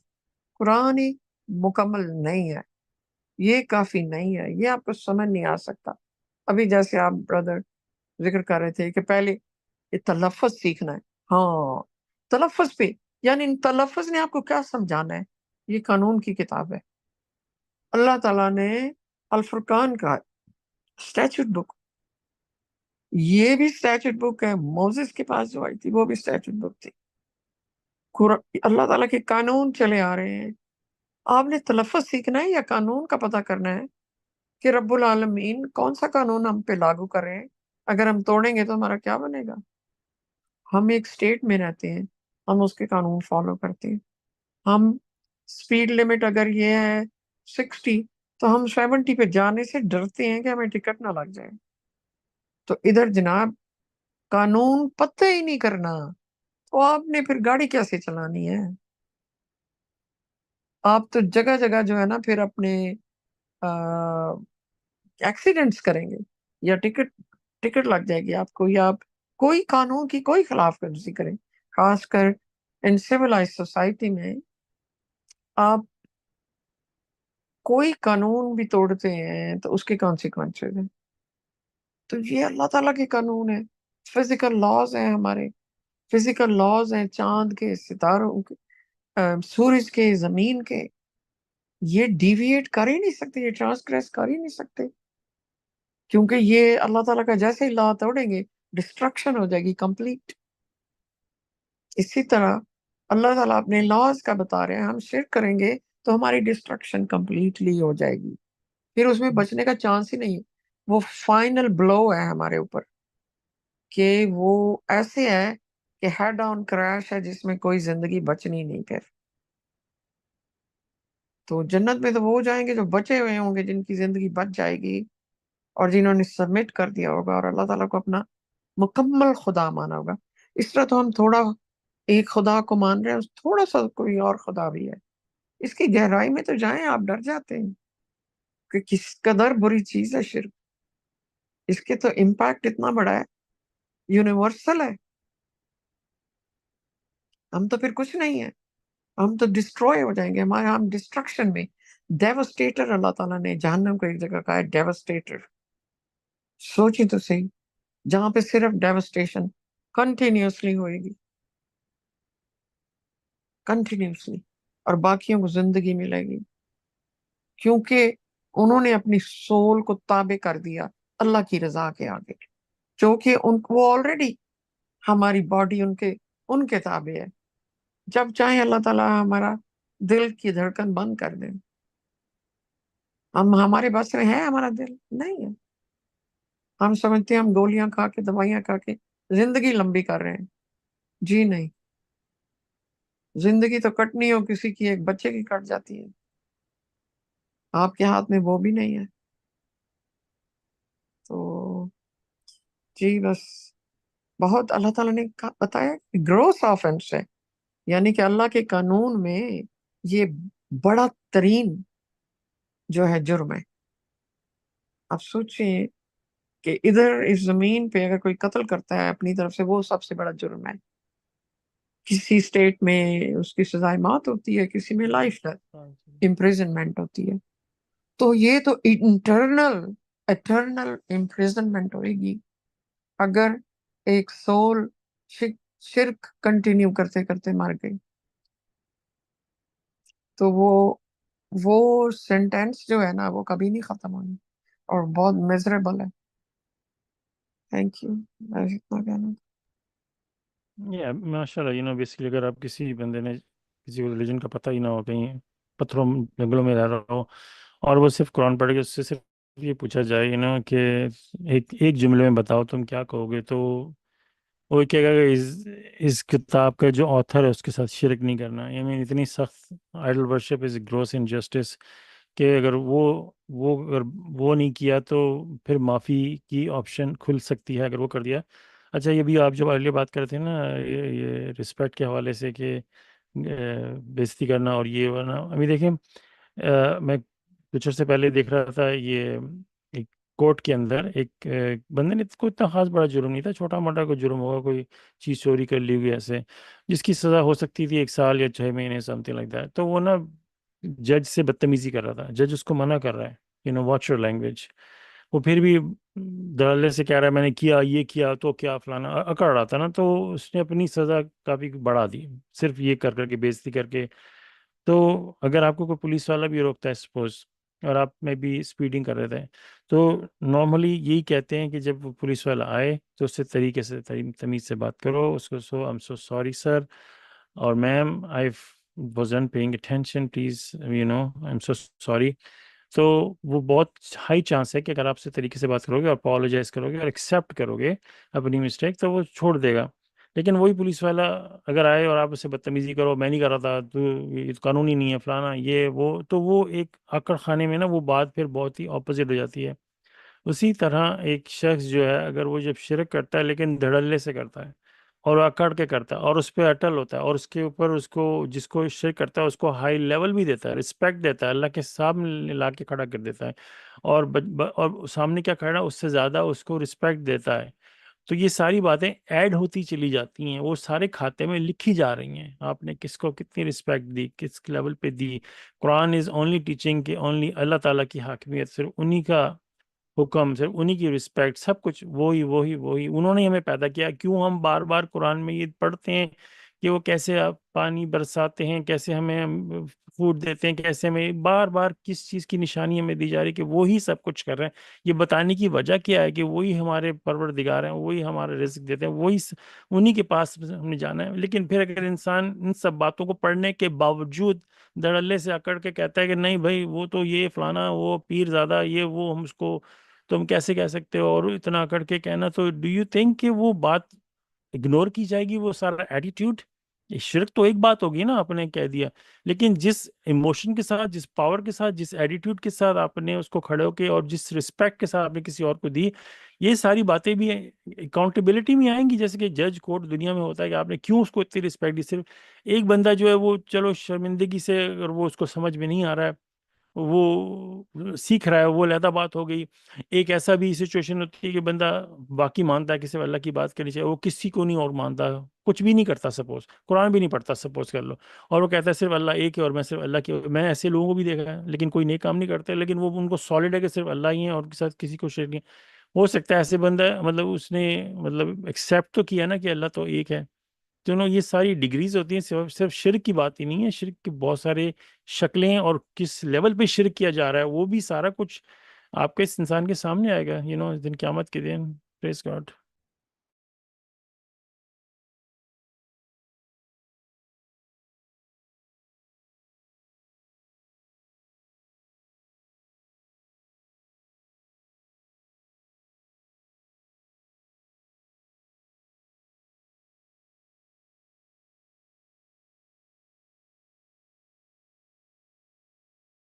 قرآن ہی مکمل نہیں ہے، یہ کافی نہیں ہے، یہ آپ کو سمجھ نہیں آ سکتا. ابھی جیسے آپ برادر ذکر کر رہے تھے کہ پہلے یہ تلفظ سیکھنا ہے. ہاں، تلفظ پہ، یعنی ان تلفظ نے آپ کو کیا سمجھانا ہے؟ یہ قانون کی کتاب ہے. اللہ تعالیٰ نے الفرقان کا اسٹیچوٹ بک، یہ بھی اسٹیچوٹ بک ہے. موزس کے پاس جو آئی تھی وہ بھی اسٹیچوٹ بک تھی. اللہ تعالیٰ کے قانون چلے آ رہے ہیں. آپ نے تلفظ سیکھنا ہے یا قانون کا پتہ کرنا ہے کہ رب العالمین کون سا قانون ہم پہ لاگو کر رہے ہیں؟ اگر ہم توڑیں گے تو ہمارا کیا بنے گا؟ ہم ایک سٹیٹ میں رہتے ہیں، ہم اس کے قانون فالو کرتے ہیں. ہم سپیڈ لمٹ اگر یہ ہے 60 تو ہم 70 پہ جانے سے ڈرتے ہیں کہ ہمیں ٹکٹ نہ لگ جائے. تو ادھر جناب قانون پتہ ہی نہیں کرنا، تو آپ نے پھر گاڑی کیسے چلانی ہے؟ آپ تو جگہ جگہ جو ہے نا پھر اپنے ایکسیڈنٹس کریں گے، یا ٹکٹ لگ جائے گی آپ کو، یا آپ کوئی قانون کی کوئی خلاف ورزی کریں. خاص کر ان سیولائز سوسائٹی میں آپ کوئی قانون بھی توڑتے ہیں تو اس کے کانسیکوینسز ہیں. تو یہ اللہ تعالیٰ کے قانون ہے. فزیکل لاز ہیں، ہمارے فزیکل لاز ہیں، چاند کے، ستاروں کے، سورج کے، زمین کے. یہ ڈیویٹ کر ہی نہیں سکتے، یہ ٹرانسگریس کر ہی نہیں سکتے، کیونکہ یہ اللہ تعالیٰ کا جیسے ہی لا توڑیں گے ڈسٹرکشن ہو جائے گی کمپلیٹ۔ اسی طرح اللہ تعالیٰ اپنے لاز کا بتا رہے ہیں، ہم شرک کریں گے تو ہماری ڈسٹرکشن کمپلیٹلی ہو جائے گی، پھر اس میں بچنے کا چانس ہی نہیں۔ وہ فائنل بلو ہے ہمارے اوپر، کہ وہ ایسے ہے کہ ہیڈ آن کریش ہے جس میں کوئی زندگی بچنی نہیں پھر۔ تو جنت میں تو وہ جائیں گے جو بچے ہوئے ہوں گے، جن کی زندگی بچ جائے گی، اور جنہوں نے سبمٹ کر دیا ہوگا اور اللہ تعالیٰ کو اپنا مکمل خدا مانا ہوگا۔ اس طرح تو ہم تھوڑا ایک خدا کو مان رہے ہیں، تھوڑا سا کوئی اور خدا بھی ہے، اس کی گہرائی میں تو جائیں، آپ ڈر جاتے ہیں کہ کس قدر بری چیز ہے شرک۔ اس کے تو امپیکٹ اتنا بڑا ہے، یونیورسل ہے، ہم تو پھر کچھ نہیں ہے، ہم تو ڈسٹروائے ہو جائیں گے، ہمارے ہم ڈسٹرکشن میں۔ ڈیوسٹیٹر اللہ تعالیٰ نے جہنم کو ایک جگہ کہا ہے ڈیوسٹیٹر، سوچیں تو صحیح، جہاں پہ صرف ڈیوسٹیشن کنٹینیوسلی ہوئے گی، کنٹینیوسلی، اور باقیوں کو زندگی ملے گی، کیونکہ انہوں نے اپنی سول کو تابع کر دیا اللہ کی رضا کے آگے، چونکہ وہ آلریڈی ہماری باڈی ان کے تابع ہے۔ جب چاہیں اللہ تعالیٰ ہمارا دل کی دھڑکن بند کر دیں، ہمارے بس میں ہے ہمارا دل؟ نہیں ہے۔ ہم سمجھتے ہیں ہم گولیاں کھا کے، دوائیاں کھا کے زندگی لمبی کر رہے ہیں، جی نہیں، زندگی تو کٹنی ہو کسی کی، ایک بچے کی کٹ جاتی ہے، آپ کے ہاتھ میں وہ بھی نہیں ہے۔ تو جی بس بہت اللہ تعالیٰ نے بتایا کہ گروس آفنس ہے، یعنی کہ اللہ کے قانون میں یہ بڑا ترین جو ہے جرم ہے۔ آپ سوچیں کہ ادھر اس زمین پہ اگر کوئی قتل کرتا ہے اپنی طرف سے، وہ سب سے بڑا جرم ہے۔ کسی اسٹیٹ میں اس کی سزائے موت ہوتی ہے، کسی میں لائف امپریزنمنٹ ہوتی ہے، تو یہ تو اٹرنل امپریزنمنٹ ہوئے گی اگر ایک سول شرک کنٹینیو کرتے کرتے مر گئی، تو وہ سینٹینس جو ہے نا وہ کبھی نہیں ختم ہونی، اور بہت میزریبل ہے۔ تھینک یو، میں اتنا کہنا۔ ماشاء اللہ، بیسکلی اگر آپ کسی بندے نے کسی کو ریلیجن کا پتہ ہی نہ ہو، کہیں پتھروں جنگلوں میں رہ رہا ہو، اور وہ صرف قرآن پڑھ کے اس سے صرف یہ پوچھا جائے کہ ایک جملے میں بتاؤ تم کیا کہو گے، تو وہ کہے گا کہ اس کتاب کا جو آتھر ہے اس کے ساتھ شرک نہیں کرنا۔ اتنی سخت Idol worship is gross injustice کہ اگر اگر وہ نہیں کیا تو پھر معافی کی آپشن کھل سکتی ہے اگر وہ کر دیا۔ اچھا، یہ بھی آپ جو اگلی بات کرتے ہیں نا، یہ رسپیکٹ کے حوالے سے کہ بےزتی کرنا اور یہ ورنہ، ابھی دیکھیں میں کچھ عرصے پہلے دیکھ رہا تھا، یہ ایک کورٹ کے اندر ایک بندے نے، کوئی اتنا خاص بڑا جرم نہیں تھا، چھوٹا موٹا کوئی جرم ہوگا، کوئی چیز چوری کر لی ہوئی ایسے، جس کی سزا ہو سکتی تھی 1 سال یا 6 مہینے، سم تھنگ لائک دیٹ۔ تو وہ نا جج سے بدتمیزی کر رہا تھا، جج اس کو منع کر رہا ہے، واچ یور لینگویج، وہ پھر بھی دلالے سے کہہ رہا ہے میں نے کیا، یہ کیا تو کیا فلانا اکڑ رہا تھا نا، تو اس نے اپنی سزا کافی بڑھا دی، صرف یہ کر کے بےزتی کر کے۔ تو اگر آپ کو کوئی پولیس والا بھی روکتا ہے سپوز، اور آپ میں بھی اسپیڈنگ کر رہے تھے، تو نارملی یہی کہتے ہیں کہ جب وہ پولیس والا آئے تو اس سے طریقے سے تمیز سے بات کرو، اس کو I am so sorry sir, اور میم آئی wasn't paying attention please I'm so sorry۔ تو وہ بہت ہائی چانس ہے کہ اگر آپ سے طریقے سے بات کرو گے اور اپولوجائز کرو گے اور ایکسیپٹ کرو گے اپنی مسٹیک، تو وہ چھوڑ دے گا۔ لیکن وہی پولیس والا اگر آئے اور آپ اسے بدتمیزی کرو، میں نہیں کر رہا تھا، تو یہ قانونی نہیں ہے فلانا، یہ وہ، تو وہ ایک آکڑ خانے میں نا وہ بات پھر بہت ہی اپوزٹ ہو جاتی ہے۔ اسی طرح ایک شخص جو ہے اگر وہ جب شرک کرتا ہے لیکن دھڑلے سے کرتا ہے اور اکڑ کے کرتا ہے اور اس پہ اٹل ہوتا ہے، اور اس کے اوپر اس کو جس کو شرک کرتا ہے اس کو ہائی لیول بھی دیتا ہے، رسپیکٹ دیتا ہے، اللہ کے سامنے لا کے کھڑا کر دیتا ہے، اور سامنے کیا کھڑا اس سے زیادہ اس کو رسپیکٹ دیتا ہے، تو یہ ساری باتیں ایڈ ہوتی چلی جاتی ہیں، وہ سارے کھاتے میں لکھی جا رہی ہیں، آپ نے کس کو کتنی رسپیکٹ دی، کس لیول پہ دی۔ قرآن از اونلی ٹیچنگ کہ اونلی اللہ تعالیٰ کی حاکمیت، صرف انہی کا حکم، صرف انہی کی رسپیکٹ، سب کچھ وہی انہوں نے ہمیں پیدا کیا۔ کیوں ہم بار بار قرآن میں یہ پڑھتے ہیں کہ وہ کیسے آپ پانی برساتے ہیں، کیسے ہمیں فوڈ دیتے ہیں، کیسے ہمیں بار بار کس چیز کی نشانی ہمیں دی جا رہی ہے کہ وہی سب کچھ کر رہے ہیں. یہ بتانے کی وجہ کیا ہے کہ وہی ہمارے پروردگار ہیں، وہی ہمارا رزق دیتے ہیں، وہی انہی کے پاس ہم نے جانا ہے. لیکن پھر اگر انسان ان سب باتوں کو پڑھنے کے باوجود دھڑلے سے اکڑ کے کہتا ہے کہ نہیں بھائی وہ تو یہ فلانا، وہ پیر زیادہ، یہ وہ، ہم اس کو تم کیسے کہہ سکتے ہو، اور اتنا اکڑ کے کہنا، تو ڈو یو تھنک کہ وہ بات اگنور کی جائے گی، وہ سارا ایٹیٹیوڈ؟ شرک تو ایک بات ہوگی نا، آپ نے کہہ دیا، لیکن جس ایموشن کے ساتھ، جس پاور کے ساتھ، جس ایٹیٹیوڈ کے ساتھ آپ نے اس کو کھڑے ہو کے، اور جس رسپیکٹ کے ساتھ آپ نے کسی اور کو دی، یہ ساری باتیں بھی اکاؤنٹیبلٹی میں آئیں گی. جیسے کہ جج کورٹ دنیا میں ہوتا ہے کہ آپ نے کیوں اس کو اتنی رسپیکٹ دی. صرف ایک بندہ جو ہے وہ چلو شرمندگی سے، اگر وہ اس کو سمجھ میں نہیں آ رہا ہے، وہ سیکھ رہا ہے، وہ علیحدہ بات ہو گئی. ایک ایسا بھی سچویشن ہوتی ہے کہ بندہ واقعی مانتا ہے کہ صرف اللہ کی بات کرنی چاہیے، وہ کسی کو نہیں اور مانتا، کچھ بھی نہیں کرتا، سپوز قرآن بھی نہیں پڑھتا سپوز کر لو، اور وہ کہتا ہے صرف اللہ ایک ہے اور میں صرف اللہ کی. میں ایسے لوگوں کو بھی دیکھا ہے لیکن کوئی نیک کام نہیں کرتے، لیکن وہ ان کو سالڈ ہے کہ صرف اللہ ہی ہے اور کے ساتھ کسی کو شریک نہیں. ہو سکتا ہے ایسے بندہ، مطلب اس نے مطلب ایکسیپٹ تو کیا نا کہ اللہ تو ایک ہے. تو یہ ساری ڈگریز ہوتی ہیں. صرف شرک کی بات ہی نہیں ہے، شرک کے بہت سارے شکلیں، اور کس لیول پہ شرک کیا جا رہا ہے وہ بھی سارا کچھ آپ کے اس انسان کے سامنے آئے گا، دن قیامت کے دن. پریز گاڈ.